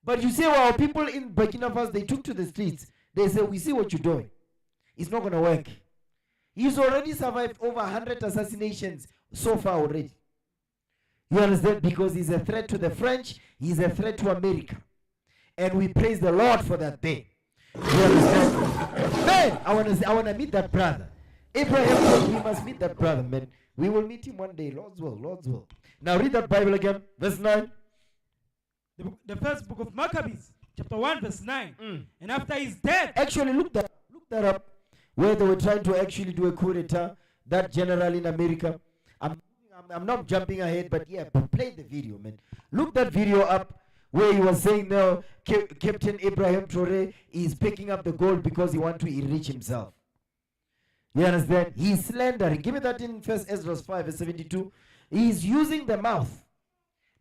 But you see, our people in Burkina Faso, they took to the streets. They said, we see what you're doing. It's not going to work. He's already survived over 100 assassinations so far already. You understand? Because he's a threat to the French. He's a threat to America. And we praise the Lord for that thing. You understand? Man, I want to meet that brother. Abraham, we must meet that brother, man. We will meet him one day. Lord's will, Lord's will. Now read that Bible again. Verse 9. The first book of Maccabees, chapter 1, verse 9. And after his death. Actually, look that up. Where they were trying to actually do a coup d'etat. That general in America. I'm not jumping ahead, but yeah, play the video, man. Look that video up where he was saying now Captain Ibrahim Traoré is picking up the gold because he wants to enrich himself. You understand? He's slandering. Give me that in 1 Ezra 5 verse 72. He's using the mouth.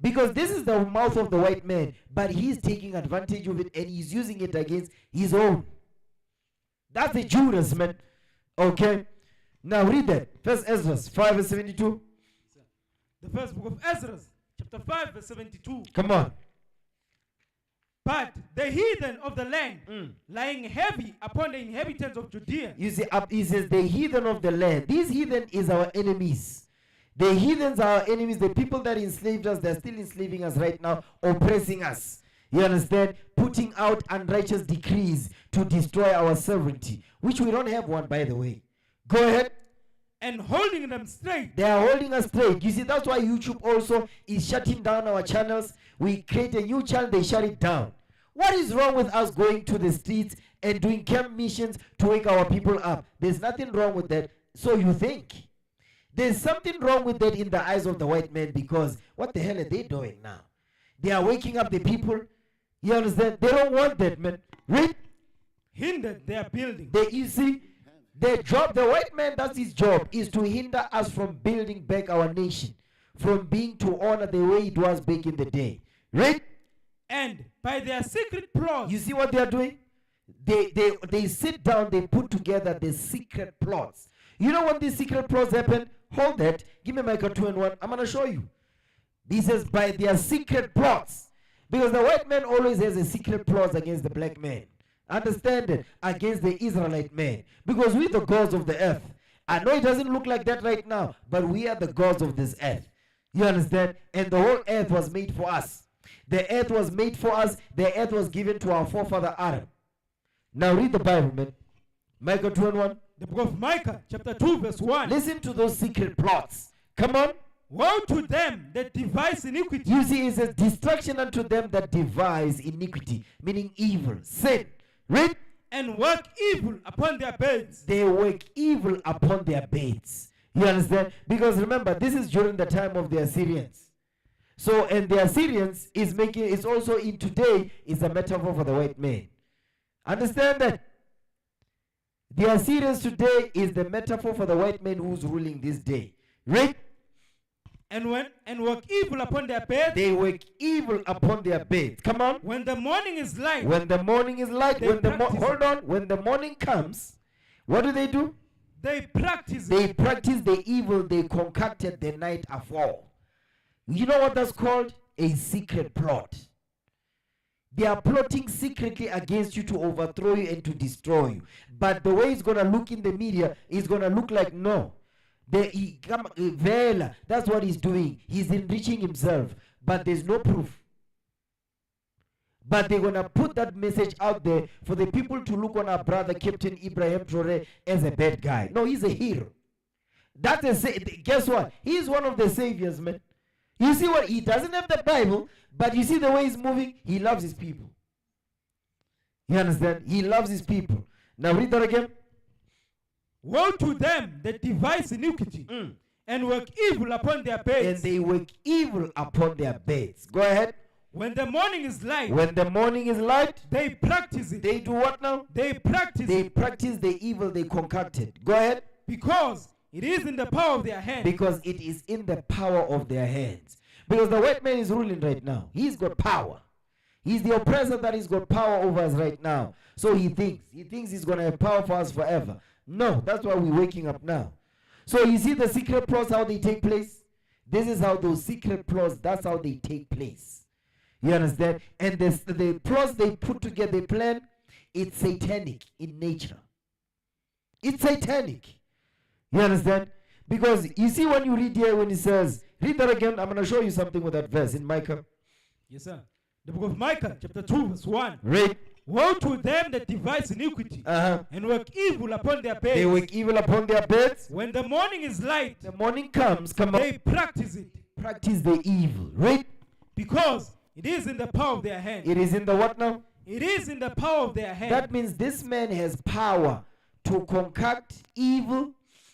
Because this is the mouth of the white man. But he's taking advantage of it and he's using it against his own. That's the Judas, man. Okay? Now read that. 1 Ezra 5 verse 72. The first book of Ezra, chapter 5 verse 72. Come on. But the heathen of the land, lying heavy upon the inhabitants of Judea. You see, he says the heathen of the land. These heathen is our enemies. The heathens are our enemies. The people that enslaved us, they're still enslaving us right now, oppressing us. You understand? Putting out unrighteous decrees to destroy our sovereignty, which we don't have one, by the way. Go ahead. And holding them straight. They are holding us straight. You see, that's why YouTube also is shutting down our channels. We create a new channel, they shut it down. What is wrong with us going to the streets and doing camp missions to wake our people up? There's nothing wrong with that. So you think. There's something wrong with that in the eyes of the white man, because what the hell are they doing now? They are waking up the people. You understand? They don't want that, man. Read. Hindered their building. You see, their job, the white man, that's his job, is to hinder us from building back our nation, from being to honor the way it was back in the day. Read. And by their secret plots. You see what they are doing? They sit down, they put together the secret plots. You know when these secret plots happen? Hold that. Give me Micah 2 and 1. I'm going to show you. This is by their secret plots. Because the white man always has a secret plots against the black man. Understand it? Against the Israelite man. Because we're the gods of the earth. I know it doesn't look like that right now, but we are the gods of this earth. You understand? And the whole earth was made for us. The earth was made for us. The earth was given to our forefather Adam. Now read the Bible, man. Micah 2 and 1. The book of Micah, chapter 2, verse 1. Listen to those secret plots. Come on. Woe to them that devise iniquity. You see, it says destruction unto them that devise iniquity, meaning evil, sin. Read. And work evil upon their beds. They work evil upon their beds. You understand? Because remember, this is during the time of the Assyrians. So, and the Assyrians is also in today is a metaphor for the white man. Understand that? The Assyrians today is the metaphor for the white man who's ruling this day. Read. And work evil upon their beds. They work evil upon their beds. Come on. When the morning is light. When the morning is light. When the morning comes, what do? They practice the evil they concocted the night afore. You know what that's called? A secret plot. They are plotting secretly against you to overthrow you and to destroy you. But the way it's going to look in the media is going to look like no. That's what he's doing. He's enriching himself. But there's no proof. But they're going to put that message out there for the people to look on our brother Captain Ibrahim Traore as a bad guy. No, he's a hero. Guess what? He's one of the saviors, man. You see what? He doesn't have the Bible, but you see the way he's moving? He loves his people. You understand? He loves his people. Now read that again. Woe to them that devise iniquity and work evil upon their beds. And they work evil upon their beds. Go ahead. When the morning is light. When the morning is light. They practice it. They do what now? They practice the evil they concocted. Go ahead. Because it is in the power of their hands. Because it is in the power of their hands. Because the white man is ruling right now. He's got power. He's the oppressor that has got power over us right now. So he thinks he's going to have power for us forever. No, that's why we're waking up now. So you see the secret plots, how they take place? This is how those secret plots, that's how they take place. You understand? And the plots they put together, they plan, it's satanic in nature. It's satanic. You understand? Because you see when you read here, when it says, read that again, I'm going to show you something with that verse in Micah. Yes, sir. The book of Micah, chapter 2, verse 1. Read. Woe to them that devise iniquity and work evil upon their beds. They work evil upon their beds. When the morning is light, the morning comes, they practice it. Practice the evil. Read. Because it is in the power of their hands. It is in the what now? It is in the power of their hands. That means this man has power to concoct evil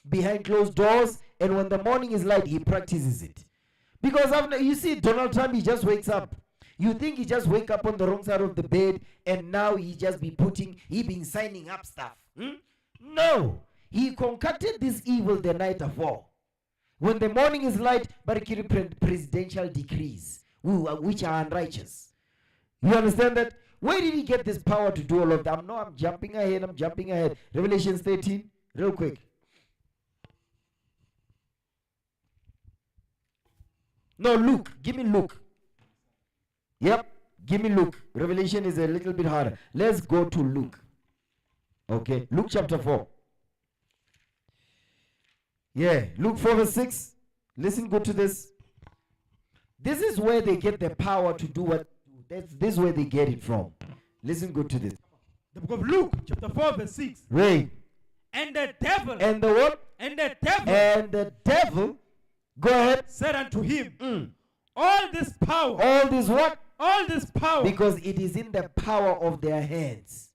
behind closed doors, and when the morning is light, he practices it. Because you see, Donald Trump, he just wakes up. You think he just wake up on the wrong side of the bed and now he just been signing up stuff. No. He concocted this evil the night before. When the morning is light, but he presidential decrees, which are unrighteous. You understand that? Where did he get this power to do all of that? No, I'm jumping ahead. Revelation 13, real quick. No, Luke. Give me Luke. Yep, give me Luke. Revelation is a little bit harder. Let's go to Luke. Okay, Luke chapter 4. Yeah, Luke 4 verse 6. Listen good to this. This is where they get the power to do what. This is where they get it from. Listen good to this. The book of Luke chapter 4 verse 6. Read. And the devil. And the what? And the devil. And the devil. Go ahead. Said unto him. All this power. All this what? All this power. Because it is in the power of their hands.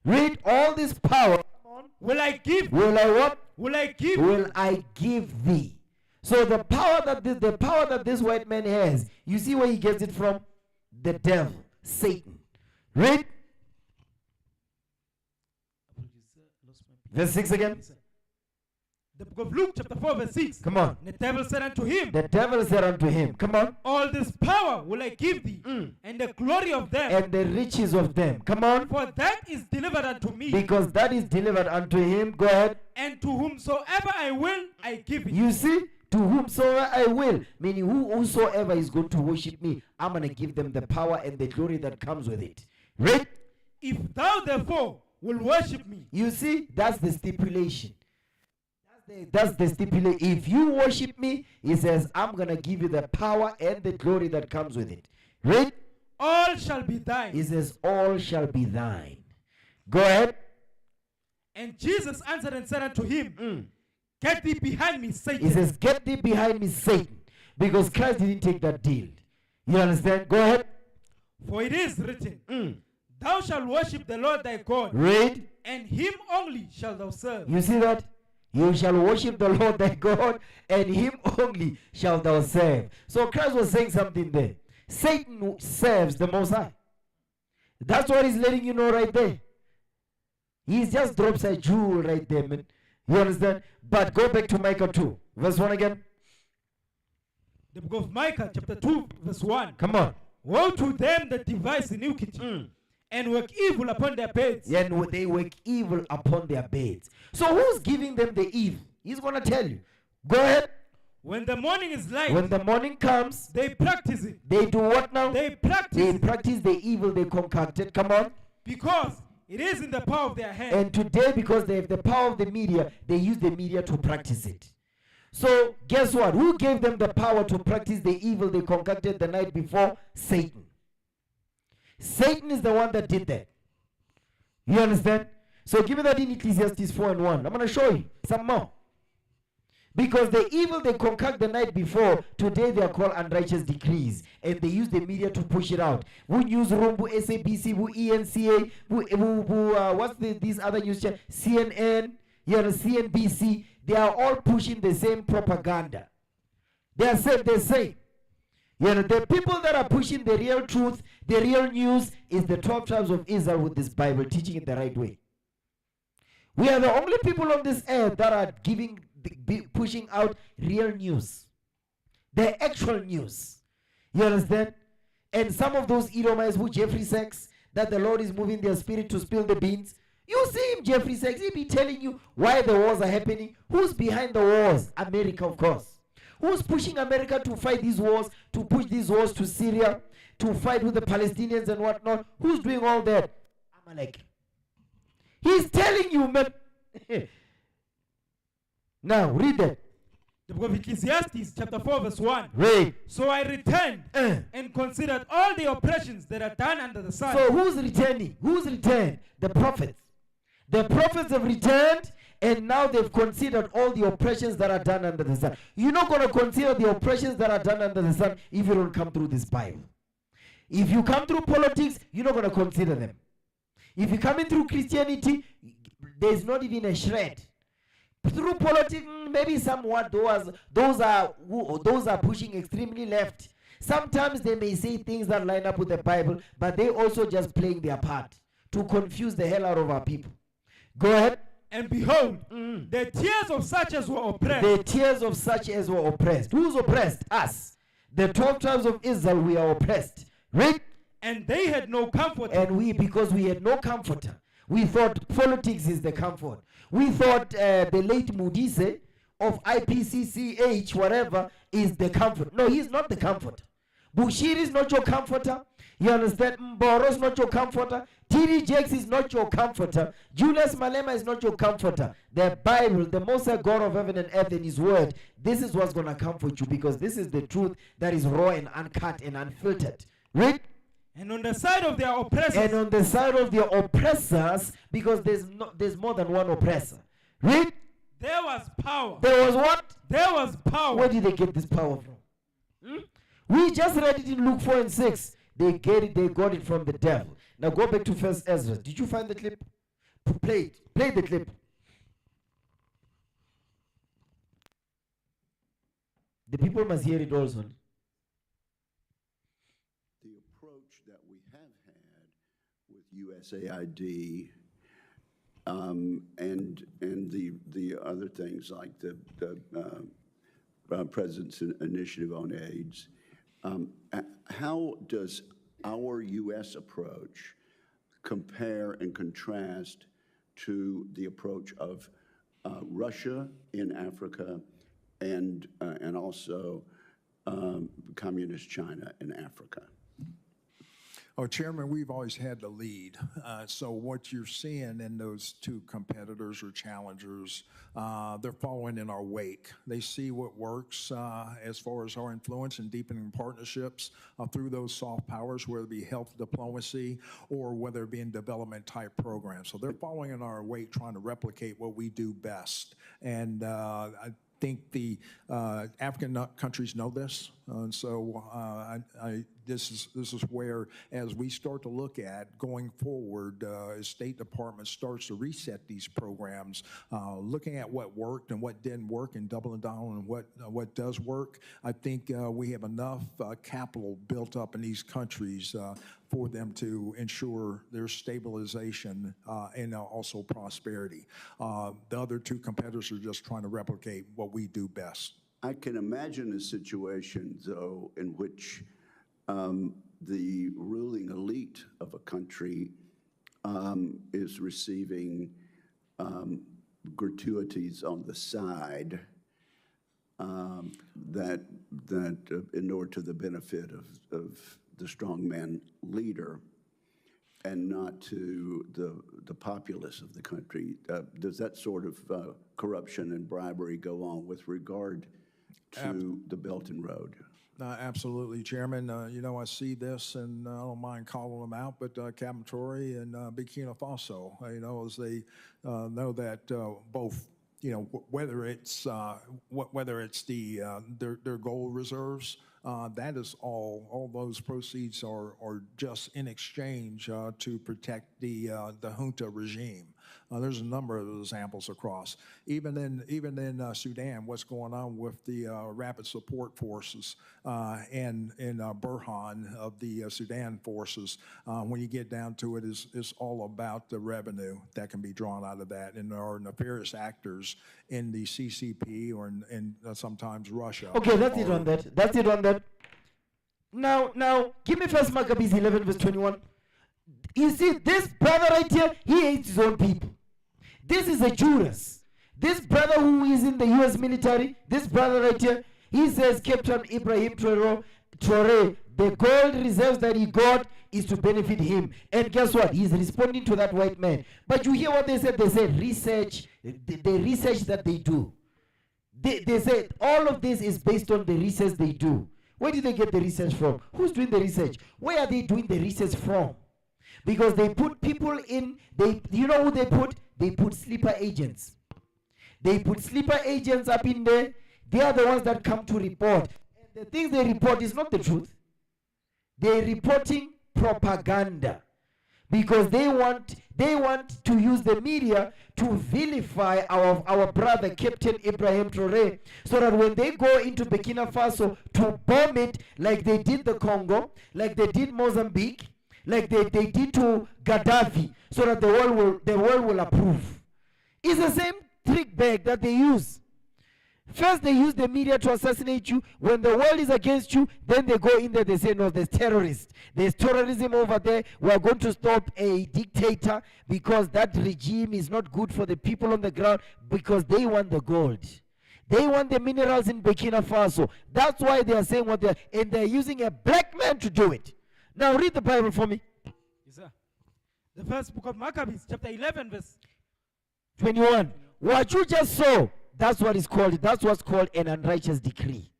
Read. All this power. Will I give. Will I what? Will I give. Will I give thee. So the power that this white man has, you see where he gets it from? The devil, Satan. Read. Verse 6 again. The book of Luke chapter 4 verse 6. Come on. The devil said unto him. The devil said unto him. Come on. All this power will I give thee, and the glory of them. And the riches of them. Come on. For that is delivered unto me. Because that is delivered unto him. Go ahead. And to whomsoever I will, I give it. You see? To whomsoever I will. Meaning whosoever is going to worship me, I'm going to give them the power and the glory that comes with it. Read. If thou therefore will worship me, You see, that's the stipulation. That's the stipulation. If you worship me, he says, I'm going to give you the power and the glory that comes with it. Read. all shall be thine. He says, all shall be thine. Go ahead. And Jesus answered and said unto him, Get thee behind me, Satan. He says, get thee behind me, Satan. Because Christ didn't take that deal. You understand? Go ahead. For it is written, Thou shalt worship the Lord thy God, Read. and him only shalt thou serve. You see that? You shall worship the Lord thy God, and him only shalt thou serve. So Christ was saying something there. Satan serves the Most High. That's what he's letting you know right there. He just drops a jewel right there, man. You understand? But go back to Micah 2, verse 1 again. The book of Micah, chapter 2, verse 1. Come on. Woe to them that devise iniquity, and work evil upon their beds. Yeah, and they work evil upon their beds. So who's giving them the evil? He's going to tell you. Go ahead. When the morning is light, When the morning comes, they practice it. they do what now? They practice They it practice the evil they concocted. Come on. because it is in the power of their hand. And today, because they have the power of the media, they use the media to practice it. So guess what? Who gave them the power to practice the evil they concocted the night before? Satan. Satan is the one that did that. You understand? So give me that in Ecclesiastes 4 and 1. I'm going to show you some more. Because the evil they concoct the night before, today they are called unrighteous decrees. And they use the media to push it out. Who newsroom, who SABC, who ENCA, what's these other news channels? CNN, CNBC. They are all pushing the same propaganda. They are the same. The people that are pushing the real truth, the real news, is the 12 tribes of Israel with this Bible, teaching it the right way. We are the only people on this earth that are pushing out real news, the actual news. You understand? And some of those Edomites who Jeffrey Sachs, that the Lord is moving their spirit to spill the beans. You see him, Jeffrey Sachs, he'll be telling you why the wars are happening. Who's behind the wars? America, of course. Who's pushing America to fight these wars, to push these wars to Syria, to fight with the Palestinians and whatnot? Who's doing all that? Amalek. He's telling you, man. Now, read that. The book of Ecclesiastes, chapter 4, verse 1. Read. So I returned and considered all the oppressions that are done under the sun. So who's returning? Who's returned? The prophets. The prophets have returned, and now they've considered all the oppressions that are done under the sun. You're not going to consider the oppressions that are done under the sun if you don't come through this Bible. If you come through politics, you're not going to consider them. If you come in through Christianity, there's not even a shred. Through politics, maybe somewhat those are pushing extremely left. Sometimes they may say things that line up with the Bible, but they also just playing their part to confuse the hell out of our people. Go ahead. And behold, the tears of such as were oppressed. The tears of such as were oppressed. Who's oppressed? Us. The 12 tribes of Israel, we are oppressed. Read. And they had no comfort. And because we had no comforter. We thought politics is the comfort. We thought the late Mudise of IPCCH, whatever, is the comfort. No, he's not the comforter. Bushiri is not your comforter. You understand? Mboro is not your comforter. T.D. Jakes is not your comforter. Julius Malema is not your comforter. The Bible, the Most High God of heaven and earth in his word, this is what's going to comfort you, because this is the truth that is raw and uncut and unfiltered. Read. And on the side of their oppressors. And on the side of their oppressors, because there's more than one oppressor. Read. There was power. There was what? There was power. Where did they get this power from? We just read it in Luke 4 and 6. They got it from the devil. Now go back to 1 Ezra. Did you find the clip? Play the clip. The people must hear it also. The approach that we have had with USAID and the other things like the President's Initiative on AIDS, how does our U.S. approach compare and contrast to the approach of Russia in Africa and also communist China in Africa? Oh, Chairman, we've always had the lead. So what you're seeing in those two competitors or challengers, they're following in our wake. They see what works as far as our influence and deepening partnerships through those soft powers, whether it be health diplomacy or whether it be in development type programs. So they're following in our wake, trying to replicate what we do best. And I think the African countries know this, and so this is where, as we start to look at going forward, as State Department starts to reset these programs, looking at what worked and what didn't work, and doubling down on what does work. I think we have enough capital built up in these countries for them to ensure their stabilization and also prosperity. The other two competitors are just trying to replicate what we do best. I can imagine a situation, though, in which the ruling elite of a country is receiving gratuities on the side that in order to the benefit of the strongman leader, and not to the populace of the country. Does that sort of corruption and bribery go on with regard to the Belt and Road? Absolutely, Chairman. I see this, and I don't mind calling them out, but Captain Tory and Burkina Faso, as they know that both, whether it's their gold reserves, that is all those proceeds are just in exchange to protect the junta regime. There's a number of examples across. Even in Sudan, what's going on with the rapid support forces and Burhan of the Sudan forces, when you get down to it, is all about the revenue that can be drawn out of that. And there are nefarious actors in the CCP or in sometimes Russia. Okay, that's it on that. That's it on that. Now, give me First Maccabees 11 verse 21. You see, this brother right here, he hates his own people. This is a Judas. This brother who is in the U.S. military, this brother right here, he says, Captain Ibrahim Traore, the gold reserves that he got is to benefit him. And guess what? He's responding to that white man. But you hear what they said? They said research, the research that they do. They said all of this is based on the research they do. Where did they get the research from? Who's doing the research? Where are they doing the research from? Because they put people in, you know who they put? They put sleeper agents. They put sleeper agents up in there. They are the ones that come to report. And the things they report is not the truth. They're reporting propaganda. Because they want to use the media to vilify our brother Captain Ibrahim Traore, so that when they go into Burkina Faso to bomb it like they did the Congo, like they did Mozambique, like they did to Gaddafi, so that the world will approve. It's the same trick bag that they use. First, they use the media to assassinate you. When the world is against you, then they go in there, they say, no, there's terrorists. There's terrorism over there. We're going to stop a dictator because that regime is not good for the people on the ground, because they want the gold. They want the minerals in Burkina Faso. That's why they are saying what they are, and they're using a black man to do it. Now read the Bible for me. Yes, sir. The first book of Maccabees, chapter 11, verse 21. What you just saw, that's what is called. That's what's called an unrighteous decree.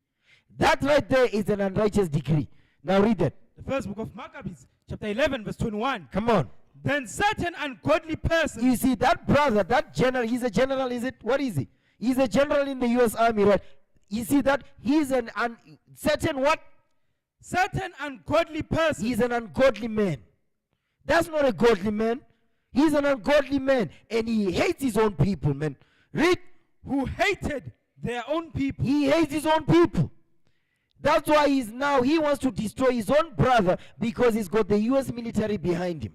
That right there is an unrighteous decree. Now read it. The first book of Maccabees, chapter 11, verse 21. Come on. Then certain ungodly persons. You see, that brother, that general, he's a general, is it? What is he? He's a general in the U.S. Army, right? You see that? He's an certain what? Certain ungodly persons. He's an ungodly man. That's not a godly man. He's an ungodly man. And he hates his own people, man. Read. Who hated their own people. He hates his own people. That's why he wants to destroy his own brother, because he's got the U.S. military behind him.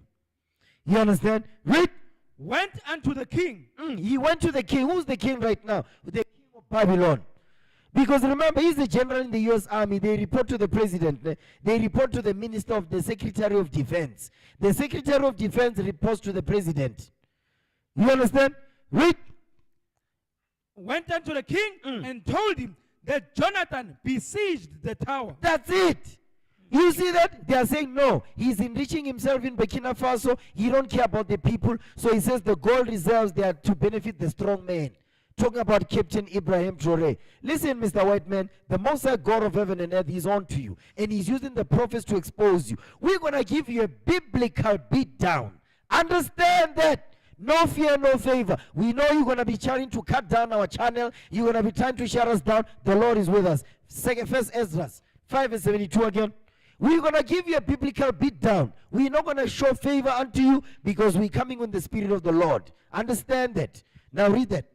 You understand? Read. Went unto the king. He went to the king. Who's the king right now? The king of Babylon. Because remember, he's the general in the U.S. Army. They report to the president. They report to the minister of the Secretary of Defense. The Secretary of Defense reports to the president. You understand? Read. Went unto the king and told him that Jonathan besieged the tower. That's it. You see that? They are saying, no, he's enriching himself in Burkina Faso. He don't care about the people. So he says the gold reserves, they are to benefit the strong man. Talking about Captain Ibrahim Traore. Listen, Mr. White Man, the Most High God of heaven and earth is on to you. And he's using the prophets to expose you. We're going to give you a biblical beat down. Understand that. No fear, no favor. We know you're going to be trying to cut down our channel. You're going to be trying to shut us down. The Lord is with us. First Ezra 5:72 again. We're going to give you a biblical beat down. We're not going to show favor unto you because we're coming in the spirit of the Lord. Understand that. Now read that.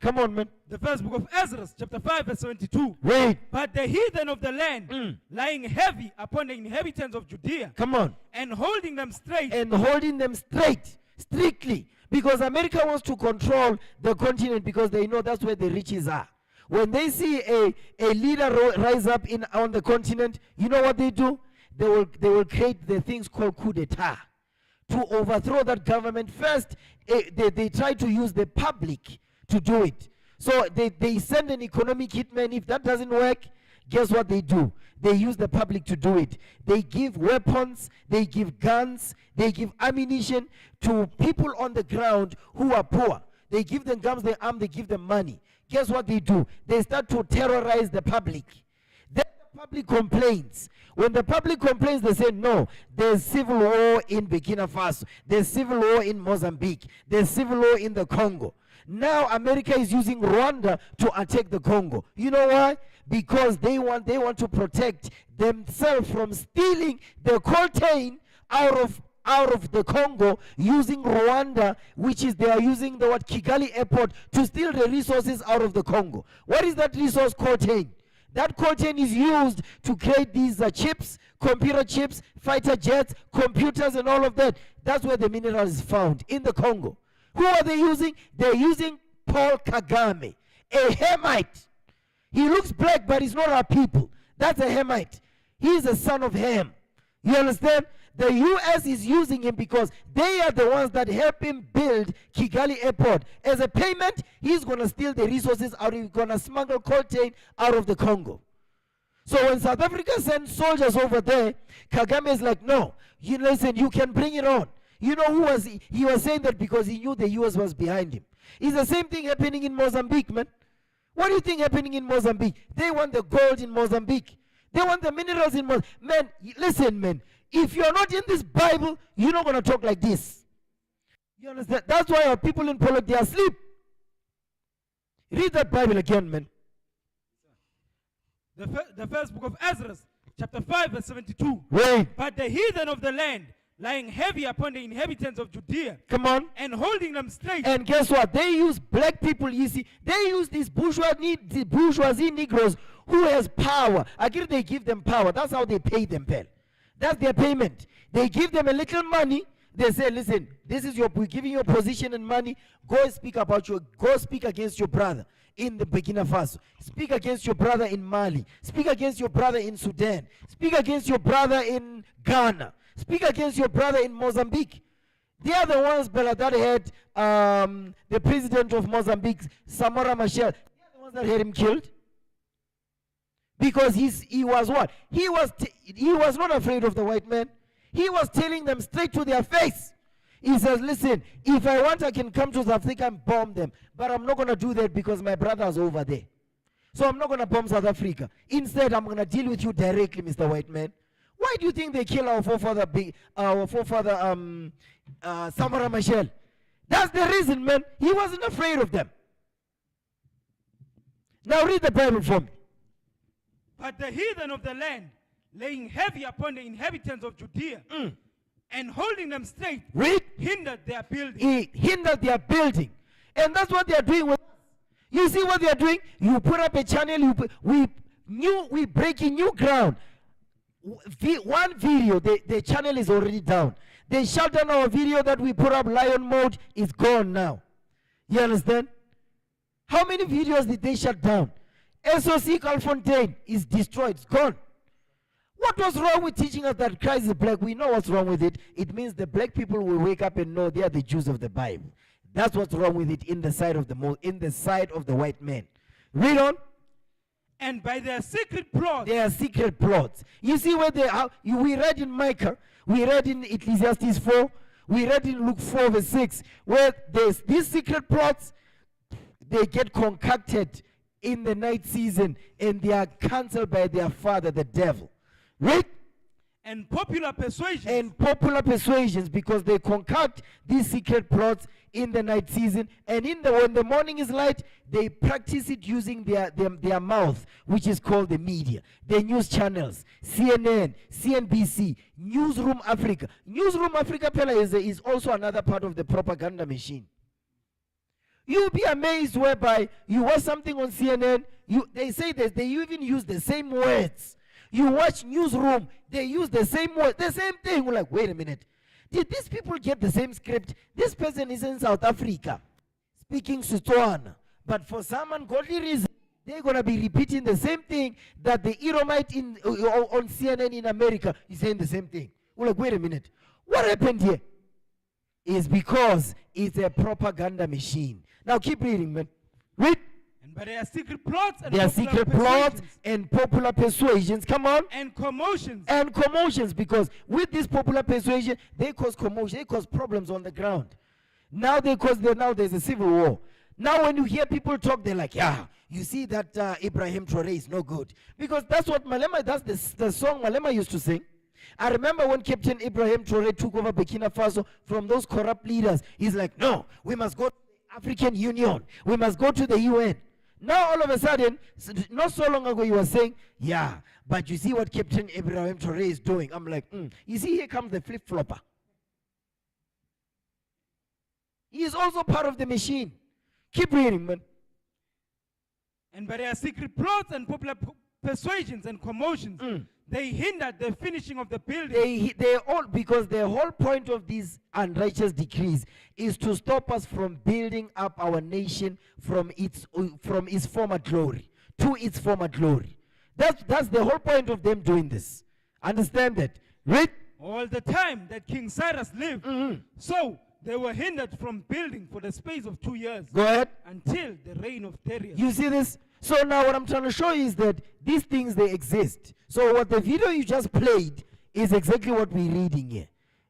Come on, man. The first book of Ezra, chapter 5, verse 72. Read. But the heathen of the land, lying heavy upon the inhabitants of Judea, Come on. and holding them straight, And holding them straight, strictly. Because America wants to control the continent because they know that's where the riches are. When they see a leader rise up on the continent, you know what they do? They will create the things called coup d'etat. To overthrow that government first, they try to use the public to do it. So they send an economic hitman. If that doesn't work, guess what they do? They use the public to do it. They give weapons, they give guns, they give ammunition to people on the ground who are poor. They give them guns, they arm, they give them money. Guess what they do? They start to terrorize the public. Then the public complains. When the public complains, they say, no, there's civil war in Burkina Faso. There's civil war in Mozambique. There's civil war in the Congo. Now America is using Rwanda to attack the Congo. You know why? Because they want to protect themselves from stealing the coltan out of the Congo using Rwanda, which is they are using the Kigali airport to steal the resources out of the Congo. What is that resource? Coltan. That coltan is used to create these chips, computer chips, fighter jets, computers and all of that. That's where the mineral is found, in the Congo. Who are they using? They're using Paul Kagame, a Hamite. He looks black, but he's not our people. That's a Hamite. He's a son of Ham. You understand? The U.S. is using him because they are the ones that help him build Kigali airport. As a payment, he's going to steal the resources out. He's going to smuggle coltan out of the Congo. So when South Africa sends soldiers over there, Kagame is like, no, you listen, you can bring it on. You know who was he? He was saying that because he knew the U.S. was behind him. It's the same thing happening in Mozambique, man. What do you think happening in Mozambique? They want the gold in Mozambique. They want the minerals in Mozambique. Man, listen, man. If you're not in this Bible, you're not going to talk like this. You understand? That's why our people in Poland, they are asleep. Read that Bible again, man. The first book of Ezra, chapter 5, verse 72. Right. But the heathen of the land, lying heavy upon the inhabitants of Judea, Come on. and holding them straight, And guess what? They use black people, you see. They use these bourgeoisie Negroes who has power. Again, they give them power. That's how they pay them, pal. That's their payment. They give them a little money. They say, listen, we're giving you a position and money. Go speak against your brother in the Burkina Faso. Speak against your brother in Mali. Speak against your brother in Sudan. Speak against your brother in Ghana. Speak against your brother in Mozambique. They are the ones, Bella, that had the president of Mozambique, Samora Machel. They are the ones that had him killed. Because he was what? He was not afraid of the white man. He was telling them straight to their face. He says, listen, if I want, I can come to South Africa and bomb them. But I'm not going to do that because my brother's over there. So I'm not going to bomb South Africa. Instead, I'm going to deal with you directly, Mr. White Man. Why do you think they kill our forefather Samora Machel? That's the reason, man. He wasn't afraid of them. Now read the Bible for me. But the heathen of the land, laying heavy upon the inhabitants of Judea, and holding them straight, Read. hindered their building. He hindered their building. And that's what they are doing with us. You see what they are doing? You put up a channel, we breaking new ground. One video, the channel is already down. They shut down our video that we put up, lion mode, is gone now. You understand? How many videos did they shut down? SOC Calfontaine is destroyed, it's gone. What was wrong with teaching us that Christ is black? We know what's wrong with it. It means the black people will wake up and know they are the Jews of the Bible. That's what's wrong with it in the side of the white man. Read on. And by their secret plots, They are secret plots. You see where they are. We read in Micah, we read in Ecclesiastes 4, we read in Luke 4 verse 6, where there's these secret plots, they get concocted in the night season and they are cancelled by their father, the devil. Right? and popular persuasions, And popular persuasions, because they concoct these secret plots in the night season, and when the morning is light, they practice it using their mouth, which is called the media, the news channels, CNN, CNBC, Newsroom Africa. Newsroom Africa is also another part of the propaganda machine. You'll be amazed whereby you watch something on CNN, they say that they even use the same words. You watch Newsroom, they use the same word, the same thing. We're like, wait a minute. Did these people get the same script? This person is in South Africa, speaking Setswana. But for some ungodly reason, they're going to be repeating the same thing that the Edomite on CNN in America is saying the same thing. We're like, wait a minute. What happened here? Is because it's a propaganda machine. Now keep reading, man. Read. but there are secret plots and There are popular secret plots persuasions and popular persuasions. Come on. and commotions, And commotions, because with this popular persuasion, they cause commotion, they cause problems on the ground. Now there's a civil war. Now when you hear people talk, they're like, yeah, you see that Ibrahim Traore is no good. Because that's what Malema, that's the song Malema used to sing. I remember when Captain Ibrahim Traore took over Burkina Faso from those corrupt leaders. He's like, no, we must go to the African Union. We must go to the UN. Now all of a sudden, not so long ago you were saying, yeah, but you see what Captain Ibrahim Traore is doing. I'm like, you see, here comes the flip-flopper. He is also part of the machine. Keep reading, man. and by their secret plots and popular persuasions and commotions, they hindered the finishing of the building. They all, because the whole point of these unrighteous decrees is to stop us from building up our nation from its former glory to its former glory. That's the whole point of them doing this. Understand that? Read. All the time that King Cyrus lived, so they were hindered from building for the space of 2 years Go ahead. until the reign of Darius. You see this? So now what I'm trying to show you is that these things, they exist. So what the video you just played is exactly what we're reading here.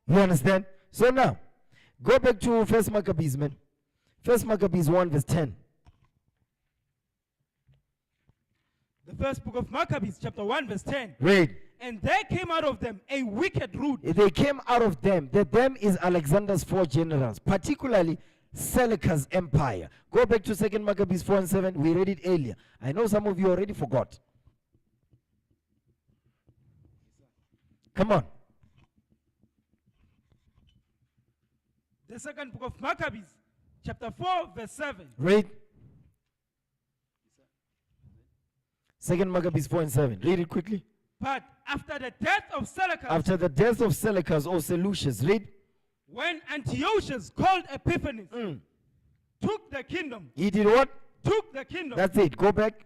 You understand? So now, go back to 1 Maccabees, man. 1 Maccabees 1 verse 10. The first book of Maccabees, chapter 1, verse 10. Read. And there came out of them a wicked root. They came out of them. The them is Alexander's 4 generals, particularly Seleucus Empire. Go back to 2 Maccabees 4 and 7. We read it earlier. I know some of you already forgot. Come on. The second book of Maccabees, chapter 4, verse 7. Read. 2 Maccabees 4 and 7. Read it quickly. But after the death of Seleucus, After the death of Seleucus or Seleucus, read. when Antiochus called Epiphanes, took the kingdom, He did what? took the kingdom. That's it. Go back.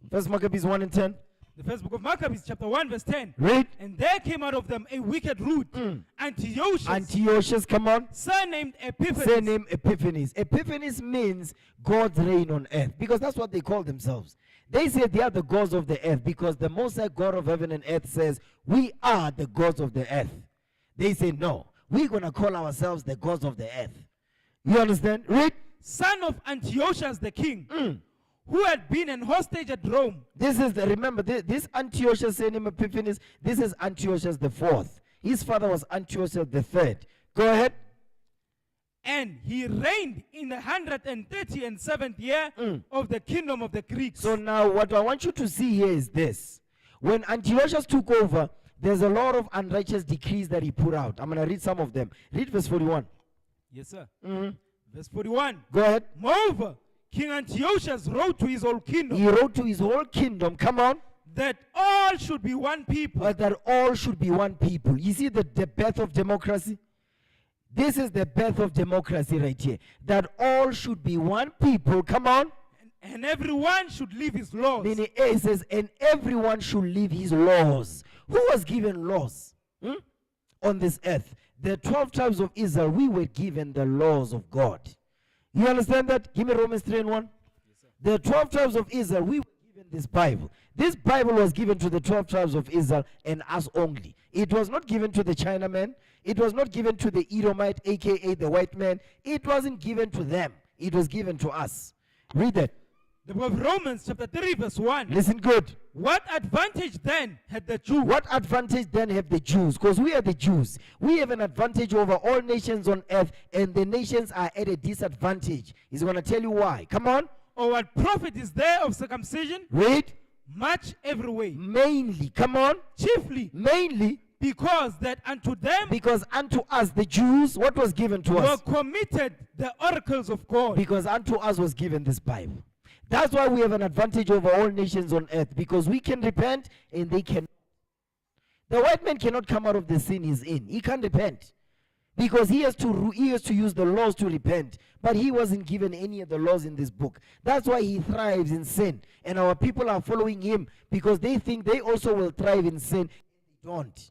1 Maccabees 1 and 10. The first book of Maccabees, chapter 1, verse 10. Read. And there came out of them a wicked root, Antiochus, Antiochus, come on. surnamed Epiphanes. Surname Epiphanes. Epiphanes means God's reign on earth, because that's what they call themselves. They say they are the gods of the earth because the Most High God of heaven and earth says, we are the gods of the earth. They say, no, we're going to call ourselves the gods of the earth. You understand? Read. Son of Antiochus the king, who had been an hostage at Rome. This is remember, this Antiochus surname Epiphanes, this is Antiochus the 4th. His father was Antiochus the 3rd. Go ahead. And he reigned in the 137th year of the kingdom of the Greeks. So now what I want you to see here is this. When Antiochus took over, there's a lot of unrighteous decrees that he put out. I'm going to read some of them. Read verse 41. Yes, sir. Verse 41. Go ahead. Moreover, King Antiochus wrote to his whole kingdom He wrote to his whole kingdom, come on, that all should be one people. but that all should be one people. You see the birth of democracy? This is the birth of democracy right here. That all should be one people, come on. And everyone should live his laws. Meaning it says, and everyone should live his laws. Who was given laws on this earth? The 12 tribes of Israel, we were given the laws of God. You understand that? Give me Romans 3 and 1. Yes, the 12 tribes of Israel, we were given this Bible. This Bible was given to the 12 tribes of Israel and us only. It was not given to the Chinaman. It was not given to the Edomite, aka the white man. It wasn't given to them. It was given to us. Read that. The book of Romans chapter 3 verse 1. Listen good. What advantage then had the Jew? What advantage then have the Jews? Because we are the Jews. We have an advantage over all nations on earth, and the nations are at a disadvantage. He's going to tell you why. Come on. Or what profit is there of circumcision? Read. Much every way. Mainly. Come on. Chiefly. Mainly. Because that unto them Because unto us, the Jews, what was given to were us? committed the oracles of God. Because unto us was given this Bible. That's why we have an advantage over all nations on earth, because we can repent and they can. The white man cannot come out of the sin he's in. He can't repent because he has to use the laws to repent, but he wasn't given any of the laws in this book. That's why he thrives in sin, and our people are following him because they think they also will thrive in sin. They don't.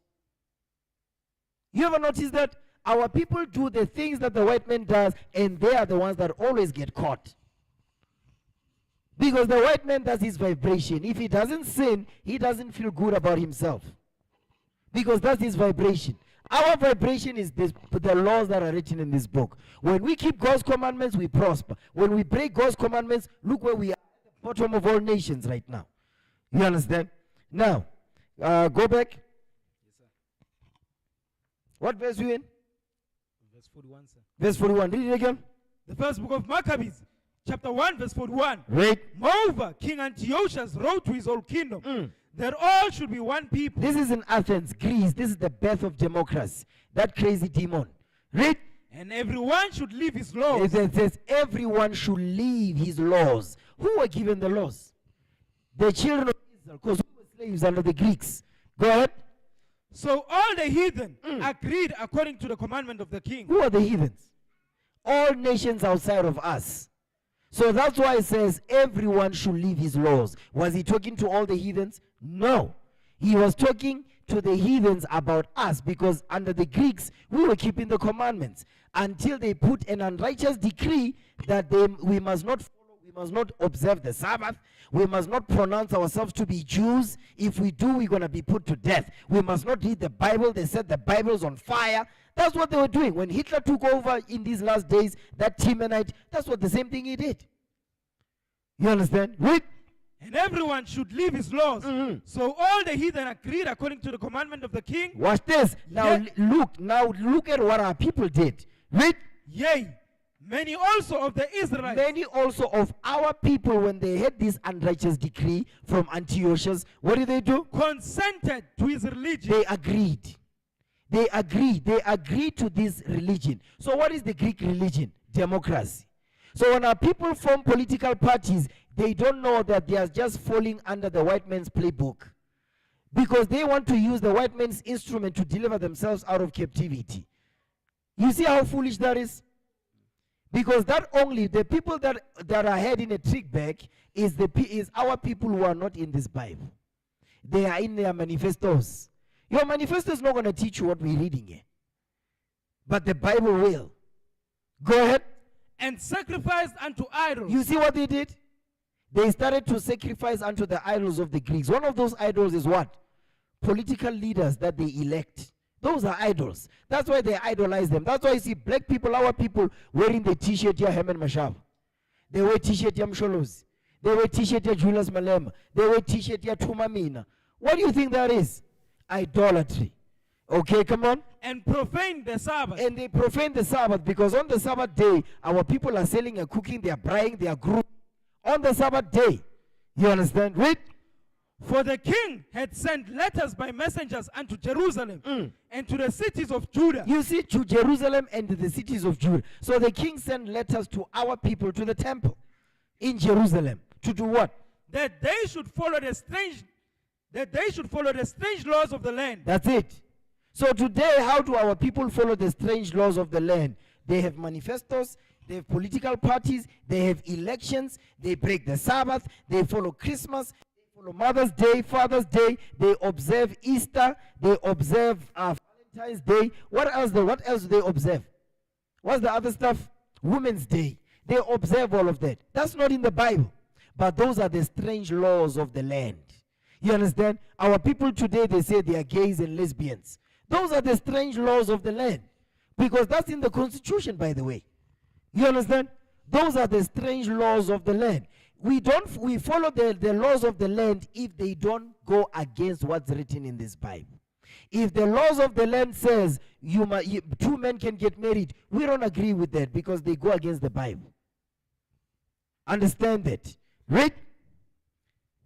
You ever notice that? Our people do the things that the white man does, and they are the ones that always get caught. Because the white man does his vibration. If he doesn't sin, he doesn't feel good about himself. Because that's his vibration. Our vibration is the laws that are written in this book. When we keep God's commandments, we prosper. When we break God's commandments, look where we are, at the bottom of all nations right now. You understand? Now, go back. Yes, sir. What verse are you in? Verse 41, sir. Verse 41. Read it again. The first book of Maccabees, chapter 1, verse 41. Read. Moreover, King Antiochus wrote to his whole kingdom that all should be one people. This is in Athens, Greece. This is the birth of democracy. That crazy demon. Read. And everyone should leave his laws. It says everyone should leave his laws. Who were given the laws? The children of Israel, because we were slaves under the Greeks. Go ahead. So all the heathen agreed according to the commandment of the king. Who are the heathens? All nations outside of us. So that's why it says everyone should leave his laws. Was he talking to all the heathens? No. He was talking to the heathens about us, because under the Greeks, we were keeping the commandments until they put an unrighteous decree that we must not follow, we must not observe the Sabbath, we must not pronounce ourselves to be Jews. If we do, we're going to be put to death. We must not read the Bible. They set the Bibles on fire. That's what they were doing. When Hitler took over in these last days, that Temanite, that's what the same thing he did. You understand? Read. And everyone should leave his laws. So all the heathen agreed according to the commandment of the king. Watch this. Now look at what our people did. Read. Yea, many also of the Israelites. Many also of our people, when they had this unrighteous decree from Antiochus, what did they do? Consented to his religion. They agreed. They agreed. They agreed to this religion. So what is the Greek religion? Democracy. So when our people form political parties, they don't know that they are just falling under the white man's playbook, because they want to use the white man's instrument to deliver themselves out of captivity. You see how foolish that is? Because that only the people that are heading a trick back is our people who are not in this Bible. They are in their manifestos. Your manifesto is not going to teach you what we're reading here, but the Bible will. Go ahead. And sacrificed unto idols. You see what they did? They started to sacrifice unto the idols of the Greeks. One of those idols is what? Political leaders that they elect. Those are idols. That's why they idolize them. That's why you see black people, our people, wearing the t-shirt here, Herman Mashab. They wear t-shirt here, Msholos. They wear t-shirt here, Julius Malema. They wear t-shirt here, Tumamina. What do you think that is? Idolatry. Okay, come on. And profane the Sabbath. And they profane the Sabbath, because on the Sabbath day, our people are selling and cooking, they are buying, they are grooming. On the Sabbath day. You understand? Read. For the king had sent letters by messengers unto Jerusalem and to the cities of Judah. You see, to Jerusalem and to the cities of Judah. So the king sent letters to our people, to the temple in Jerusalem. To do what? That they should follow the strange laws of the land. That's it. So today, how do our people follow the strange laws of the land? They have manifestos, they have political parties, they have elections, they break the Sabbath, they follow Christmas, they follow Mother's Day, Father's Day, they observe Easter, they observe Valentine's Day. What else do they observe? What's the other stuff? Women's Day. They observe all of that. That's not in the Bible. But those are the strange laws of the land. You understand? Our people today, they say they are gays and lesbians. Those are the strange laws of the land. Because that's in the constitution, by the way. You understand? Those are the strange laws of the land. We follow the laws of the land if they don't go against what's written in this Bible. If the laws of the land says two men can get married, we don't agree with that because they go against the Bible. Understand that? Read.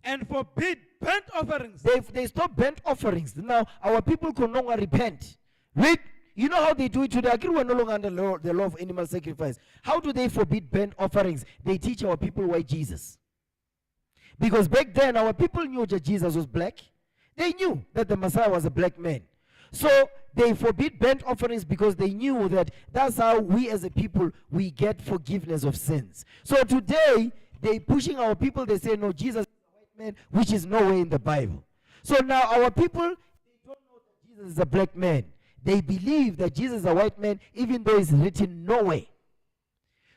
And forbid burnt offerings. They stop burnt offerings. Now, our people can no longer repent. Read. You know how they do it today? I agree we're no longer under the law of animal sacrifice. How do they forbid burnt offerings? They teach our people why Jesus. Because back then, our people knew that Jesus was black. They knew that the Messiah was a black man. So they forbid burnt offerings because they knew that that's how we as a people, we get forgiveness of sins. So today, they pushing our people, they say, no, Jesus is a white man, which is nowhere in the Bible. So now our people, they don't know that Jesus is a black man. They believe that Jesus is a white man, even though it's written nowhere.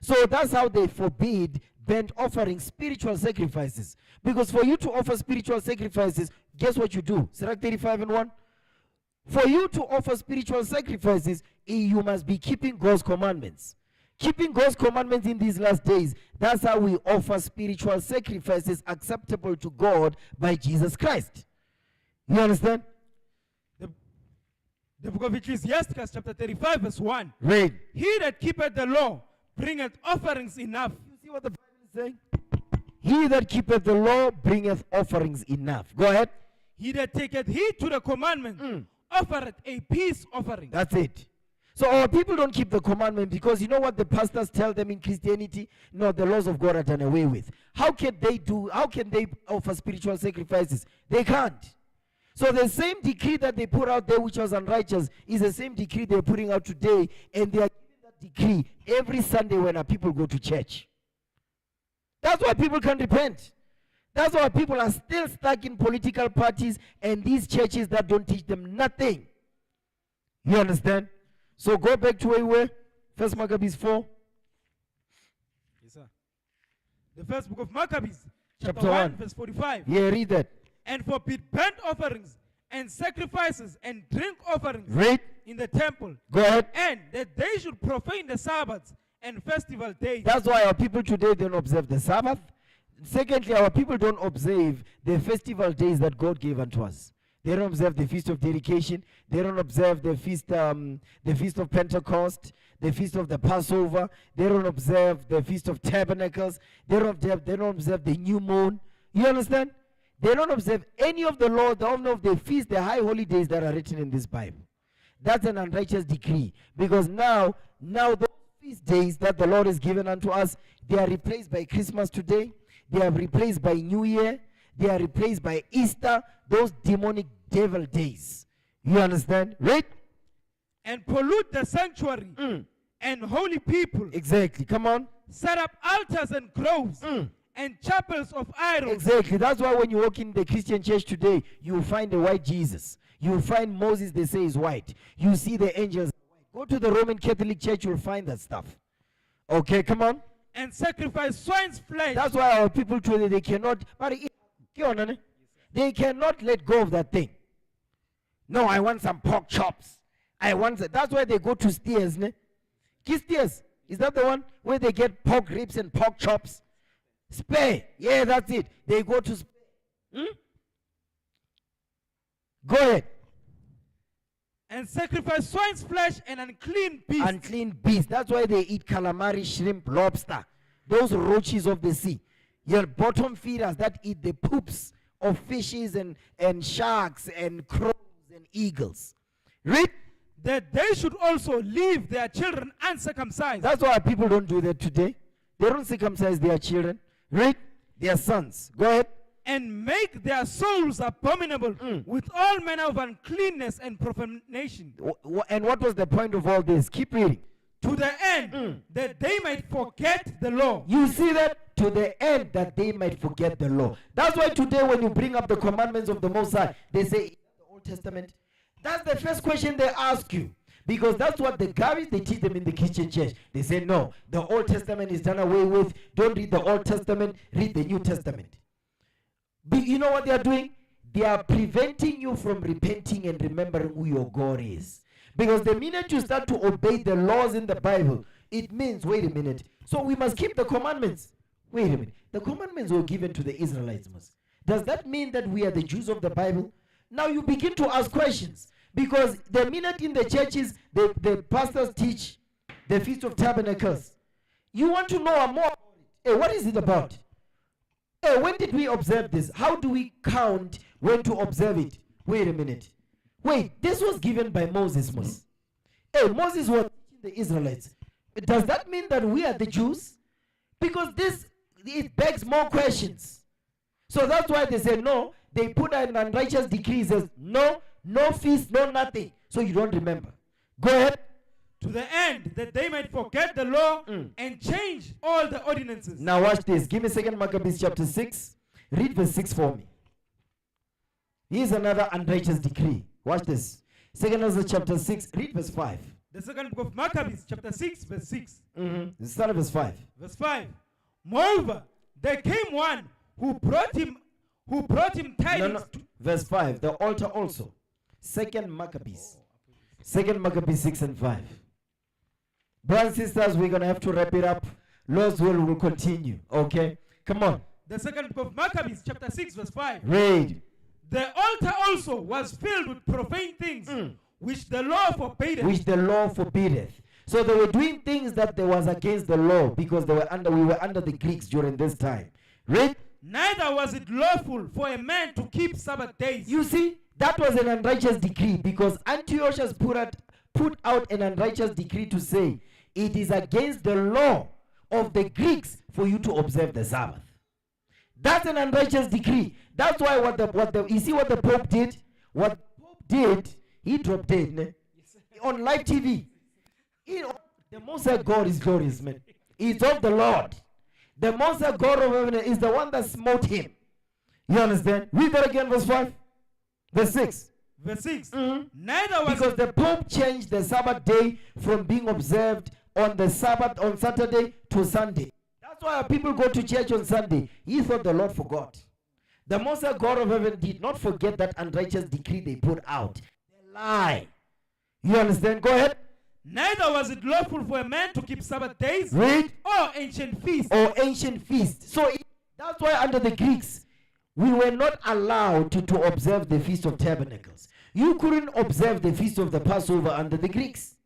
So that's how they forbid burnt offerings, spiritual sacrifices. Because for you to offer spiritual sacrifices, guess what you do? Sirach 35:1. For you to offer spiritual sacrifices, you must be keeping God's commandments. Keeping God's commandments in these last days, that's how we offer spiritual sacrifices acceptable to God by Jesus Christ. You understand? The book of Ecclesiastes, chapter 35, verse 1. Read. He that keepeth the law bringeth offerings enough. You see what the Bible is saying? He that keepeth the law bringeth offerings enough. Go ahead. He that taketh heed to the commandment offereth a peace offering. That's it. So our people don't keep the commandment because you know what the pastors tell them in Christianity? No, the laws of God are done away with. How can they offer spiritual sacrifices? They can't. So the same decree that they put out there, which was unrighteous, is the same decree they're putting out today, and they are giving that decree every Sunday when our people go to church. That's why people can't repent. That's why people are still stuck in political parties and these churches that don't teach them nothing. You understand? So go back to where we were. First Maccabees 4. Yes, sir. The first book of Maccabees, Chapter 1. verse 45. Yeah, read that. And forbid burnt offerings and sacrifices and drink offerings Read. in the temple. Go ahead. And that they should profane the Sabbaths and festival days. That's why our people today don't observe the Sabbath. Secondly, our people don't observe the festival days that God gave unto us. They don't observe the Feast of Dedication. They don't observe the Feast of Pentecost, the Feast of the Passover. They don't observe the Feast of Tabernacles. They don't observe the New Moon. You understand? They don't observe any of the law, any of the feasts, the high holidays that are written in this Bible. That's an unrighteous decree. Because now those feast days that the Lord has given unto us, they are replaced by Christmas today. They are replaced by New Year. They are replaced by Easter, those demonic devil days. You understand? Right? And pollute the sanctuary and holy people. Exactly. Come on. Set up altars and groves and chapels of idols. Exactly. That's why when you walk in the Christian church today, you will find the white Jesus. You will find Moses, they say, is white. You see the angels. Go to the Roman Catholic Church, you'll find that stuff. Okay, come on. And sacrifice swine's flesh. That's why our people today, they cannot, they cannot let go of that thing. No, I want some pork chops. That's why they go to steers. Ne? Steers. Is that the one where they get pork ribs and pork chops? Spare. Yeah, that's it. They go to spare. Go ahead. And sacrifice swine's flesh and unclean beasts. Unclean beasts. That's why they eat calamari, shrimp, lobster. Those roaches of the sea. Your bottom feeders that eat the poops of fishes and sharks and crows and eagles. Read. That they should also leave their children uncircumcised. That's why people don't do that today. They don't circumcise their children. Read. Their sons. Go ahead. And make their souls abominable with all manner of uncleanness and profanation. And what was the point of all this? Keep reading. To the end that they might forget the law. You see that? To the end that they might forget the law. That's why today when you bring up the commandments of the Most High, they say, the Old Testament. That's the first question they ask you. Because that's what the garbage they teach them in the Christian church. They say, no, the Old Testament is done away with. Don't read the Old Testament, read the New Testament. You know what they are doing? They are preventing you from repenting and remembering who your God is. Because the minute you start to obey the laws in the Bible, it means, wait a minute, so we must keep the commandments. Wait a minute, the commandments were given to the Israelites. Does that mean that we are the Jews of the Bible? Now you begin to ask questions. Because the minute in the churches, the pastors teach the Feast of Tabernacles, you want to know more about it. Hey, what is it about? Hey, when did we observe this? How do we count when to observe it? Wait a minute. Wait, this was given by Moses. Hey, Moses was teaching the Israelites. Does that mean that we are the Jews? Because it begs more questions. So that's why they say no. They put an unrighteous decree, says no feast, no nothing. So you don't remember. Go ahead. To the end that they might forget the law and change all the ordinances. Now watch this. Give me 2 Maccabees chapter 6. Read verse 6 for me. Here's another unrighteous decree. Watch this. 2 Maccabees chapter 6. Read verse 5. The second book of Maccabees chapter 6 verse 6. Start at verse 5. Verse 5. Moreover, there came one who brought him tidings. Verse 5. The altar also. 2 Maccabees. 2 Maccabees 6 and 5. Brothers and sisters, we're going to have to wrap it up. Lord's will continue. Okay? Come on. The second book of Maccabees, chapter 6, verse 5. Read. The altar also was filled with profane things, which the law forbiddeth. Which the law forbiddeth. So they were doing things that they was against the law because we were under the Greeks during this time. Read. Neither was it lawful for a man to keep Sabbath days. You see, that was an unrighteous decree because Antiochus has put out an unrighteous decree to say it is against the law of the Greeks for you to observe the Sabbath. That's an unrighteous decree. That's why you see what the Pope did? What the Pope did, he dropped dead on live TV. The Most High God is glorious, man. It's of the Lord. The Most High God of heaven is the one that smote him. You understand? Read that again, verse 5. Verse 6. Verse 6. Neither was because the Pope changed the Sabbath day from being observed on the Sabbath on Saturday to Sunday. That's why people go to church on Sunday. He thought the Lord forgot. The Most High God of heaven did not forget that unrighteous decree they put out. They lie. You understand? Go ahead. Neither was it lawful for a man to keep Sabbath days. Read. Or ancient feasts. Or ancient feasts. So that's why under the Greeks, we were not allowed to observe the Feast of Tabernacles. You couldn't observe the Feast of the Passover under the Greeks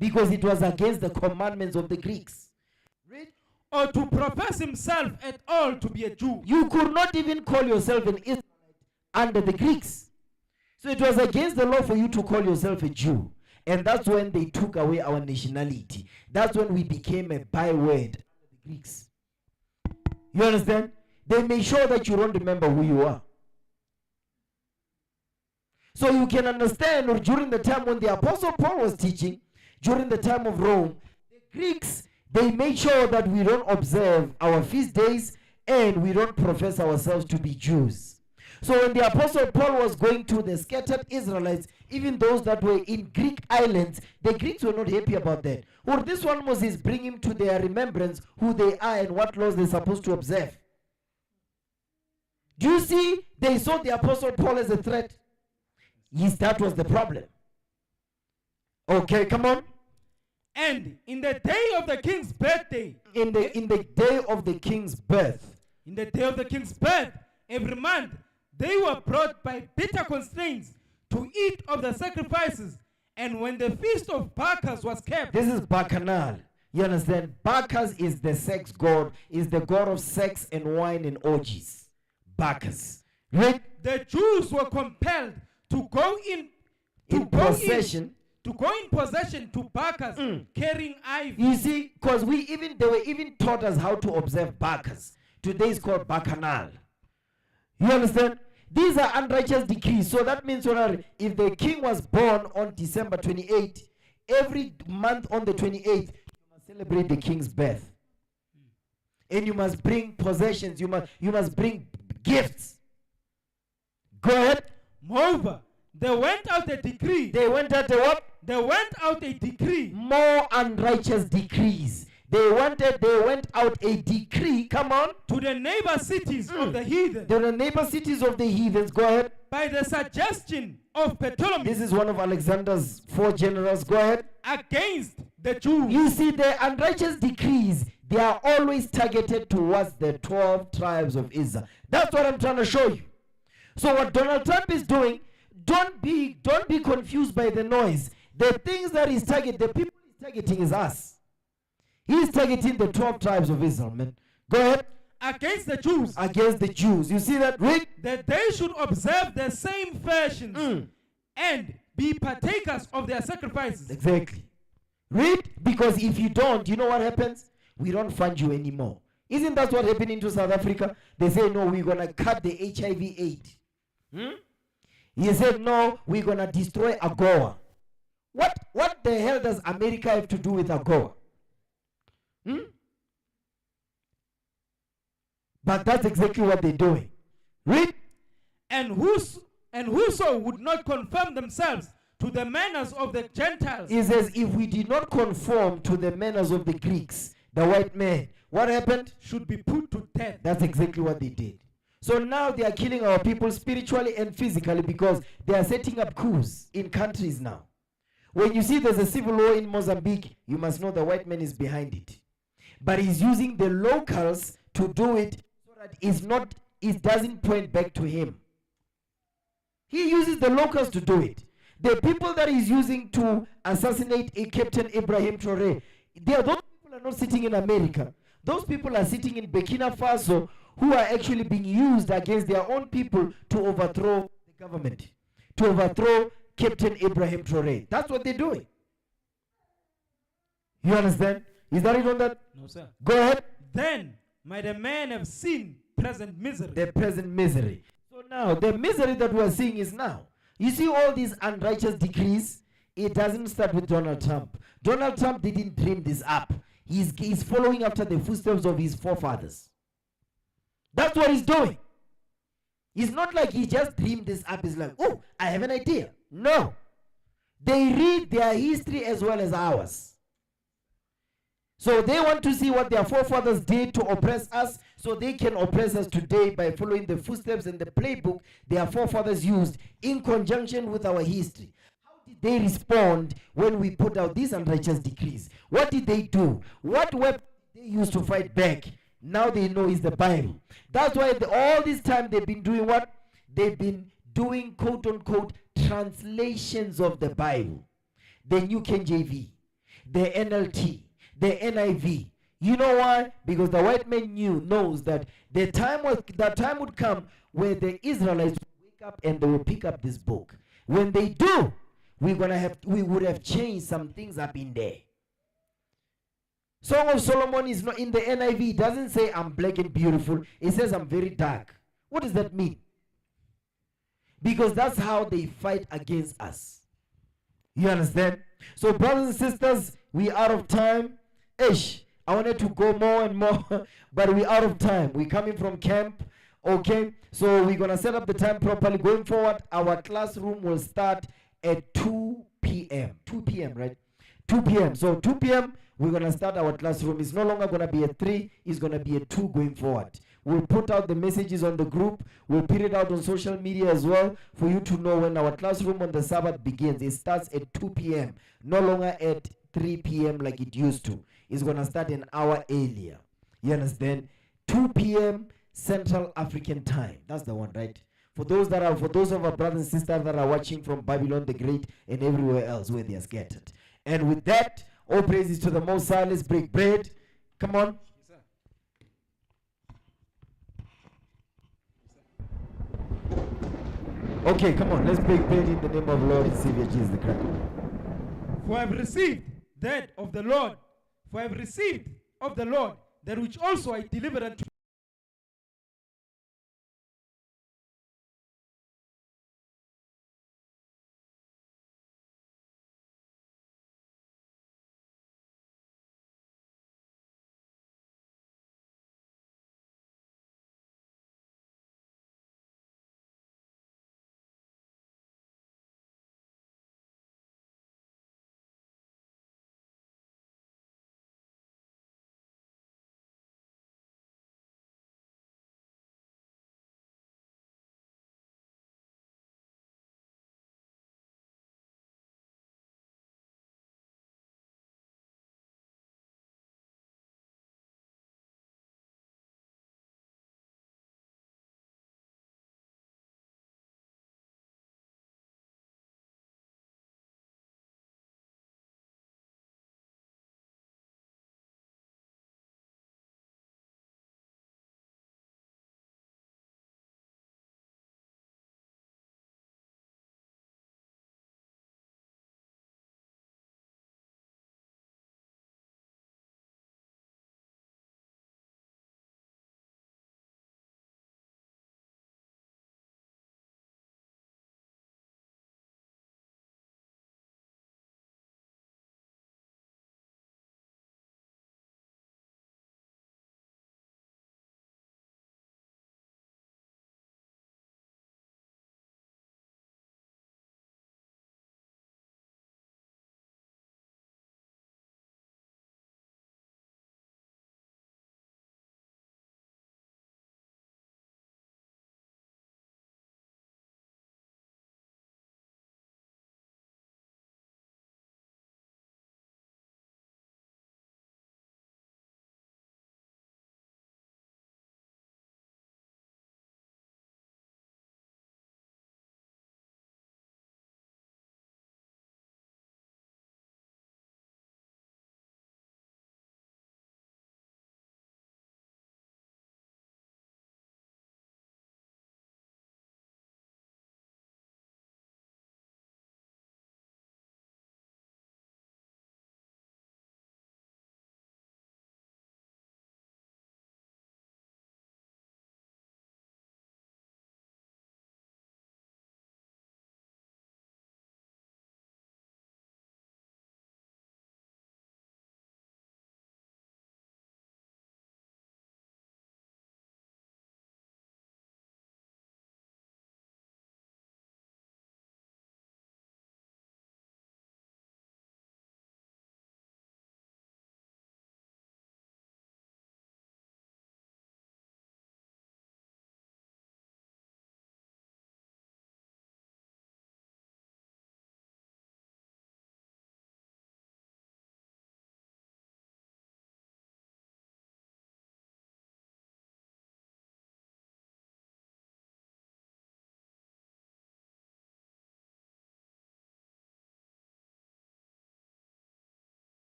because it was against the commandments of the Greeks. Read. Or to profess himself at all to be a Jew. You could not even call yourself an Israelite under the Greeks. So it was against the law for you to call yourself a Jew. And that's when they took away our nationality. That's when we became a byword under the Greeks. You understand? They made sure that you don't remember who you are. So you can understand, or during the time when the Apostle Paul was teaching, during the time of Rome, the Greeks, they made sure that we don't observe our feast days and we don't profess ourselves to be Jews. So when the Apostle Paul was going to the scattered Israelites, even those that were in Greek islands, the Greeks were not happy about that. Or this one Moses bring him to their remembrance who they are and what laws they're supposed to observe. Do you see? They saw the Apostle Paul as a threat. Yes, that was the problem. Okay, come on. And in the day of the king's birthday. In the day of the king's birth. In the day of the king's birth, every month, they were brought by bitter constraints to eat of the sacrifices. And when the feast of Bacchus was kept. This is Bacchanal. You understand? Bacchus is the sex god, is the god of sex and wine and orgies. Bacchus. Right? The Jews were compelled to go in possession to Bacchus carrying ivy. You see, because they were even taught us how to observe Bacchus. Today is called Bacchanal. You understand? These are unrighteous decrees. So that means if the king was born on December 28, every month on the 28th, you must celebrate the king's birth. And you must bring possessions. You must bring gifts. Go ahead. Moreover, there went out a decree. They went out a what? there went out a decree more unrighteous decrees. They went out a decree, come on, to the neighbor cities of the heathen to the neighbor cities of the heathens. Go ahead. by the suggestion of Ptolemy This is one of Alexander's 4 generals. Go ahead. against the Jews. You see, the unrighteous decrees, they are always targeted towards the 12 tribes of Israel. That's what I'm trying to show you. So what Donald Trump is doing, don't be confused by the noise. The things that he's targeting, the people he's targeting is us. He's targeting the 12 tribes of Israel, man. Go ahead. Against the Jews, Against the Jews. You see that? Read. that they should observe the same fashions and be partakers of their sacrifices. Exactly. Read. Because if you don't, you know what happens? We don't fund you anymore. Isn't that what happening to South Africa? They say, no, we're going to cut the HIV/AIDS. He said, no, we're going to destroy AGOA. What the hell does America have to do with AGOA? But that's exactly what they're doing. Read. And whoso would not conform themselves to the manners of the Gentiles, He says, if we did not conform to the manners of the Greeks, the white man, what happened? should be put to death. That's exactly what they did. So now they are killing our people spiritually and physically because they are setting up coups in countries now. When you see there's a civil war in Mozambique, you must know the white man is behind it. But he's using the locals to do it so that it doesn't point back to him. He uses the locals to do it. The people that he's using to assassinate a Captain Ibrahim Traore, those people are not sitting in America. Those people are sitting in Burkina Faso, who are actually being used against their own people to overthrow the government, to overthrow Captain Ibrahim Traore. That's what they're doing. You understand? Is that it on that? No, sir. Go ahead. Then might a man have seen present misery. The present misery. So now, the misery that we're seeing is now. You see all these unrighteous decrees, it doesn't start with Donald Trump. Donald Trump didn't dream this up. He's following after the footsteps of his forefathers. That's what he's doing. It's not like he just dreamed this up. He's like, oh, I have an idea. No. They read their history as well as ours. So they want to see what their forefathers did to oppress us, so they can oppress us today by following the footsteps and the playbook their forefathers used in conjunction with our history. How did they respond when we put out these unrighteous decrees? What did they do? What weapon did they use to fight back? Now they know is the Bible. That's why all this time they've been doing what? They've been doing quote-unquote translations of the Bible. The New King James, the NLT, the NIV. You know why? Because the white man knows that the time would come where the Israelites would wake up and they will pick up this book. When they do, we would have changed some things up in there. Song of Solomon is not in the NIV. It doesn't say I'm black and beautiful. It says I'm very dark. What does that mean? Because that's how they fight against us. You understand? So brothers and sisters, we are out of time. I wanted to go more and more, but we're out of time. We're coming from camp. Okay, so we're going to set up the time properly. Going forward, our classroom will start at 2 p.m. 2 p.m., right? 2 p.m. So 2 p.m., we're going to start our classroom. It's no longer going to be at 3. It's going to be at 2 going forward. We'll put out the messages on the group. We'll put it out on social media as well for you to know when our classroom on the Sabbath begins. It starts at 2 p.m., no longer at 3 p.m. like it used to. It's going to start an hour earlier. You understand? 2 p.m. Central African time. That's the one, right? For those of our brothers and sisters that are watching from Babylon the Great and everywhere else where they are scattered. And with that, all praises to the Most High. Let's break bread. Come on. Okay, come on. Let's break bread in the name of Lord and Savior Jesus the Christ. For I have received that of the Lord. For I have received of the Lord that which also I delivered unto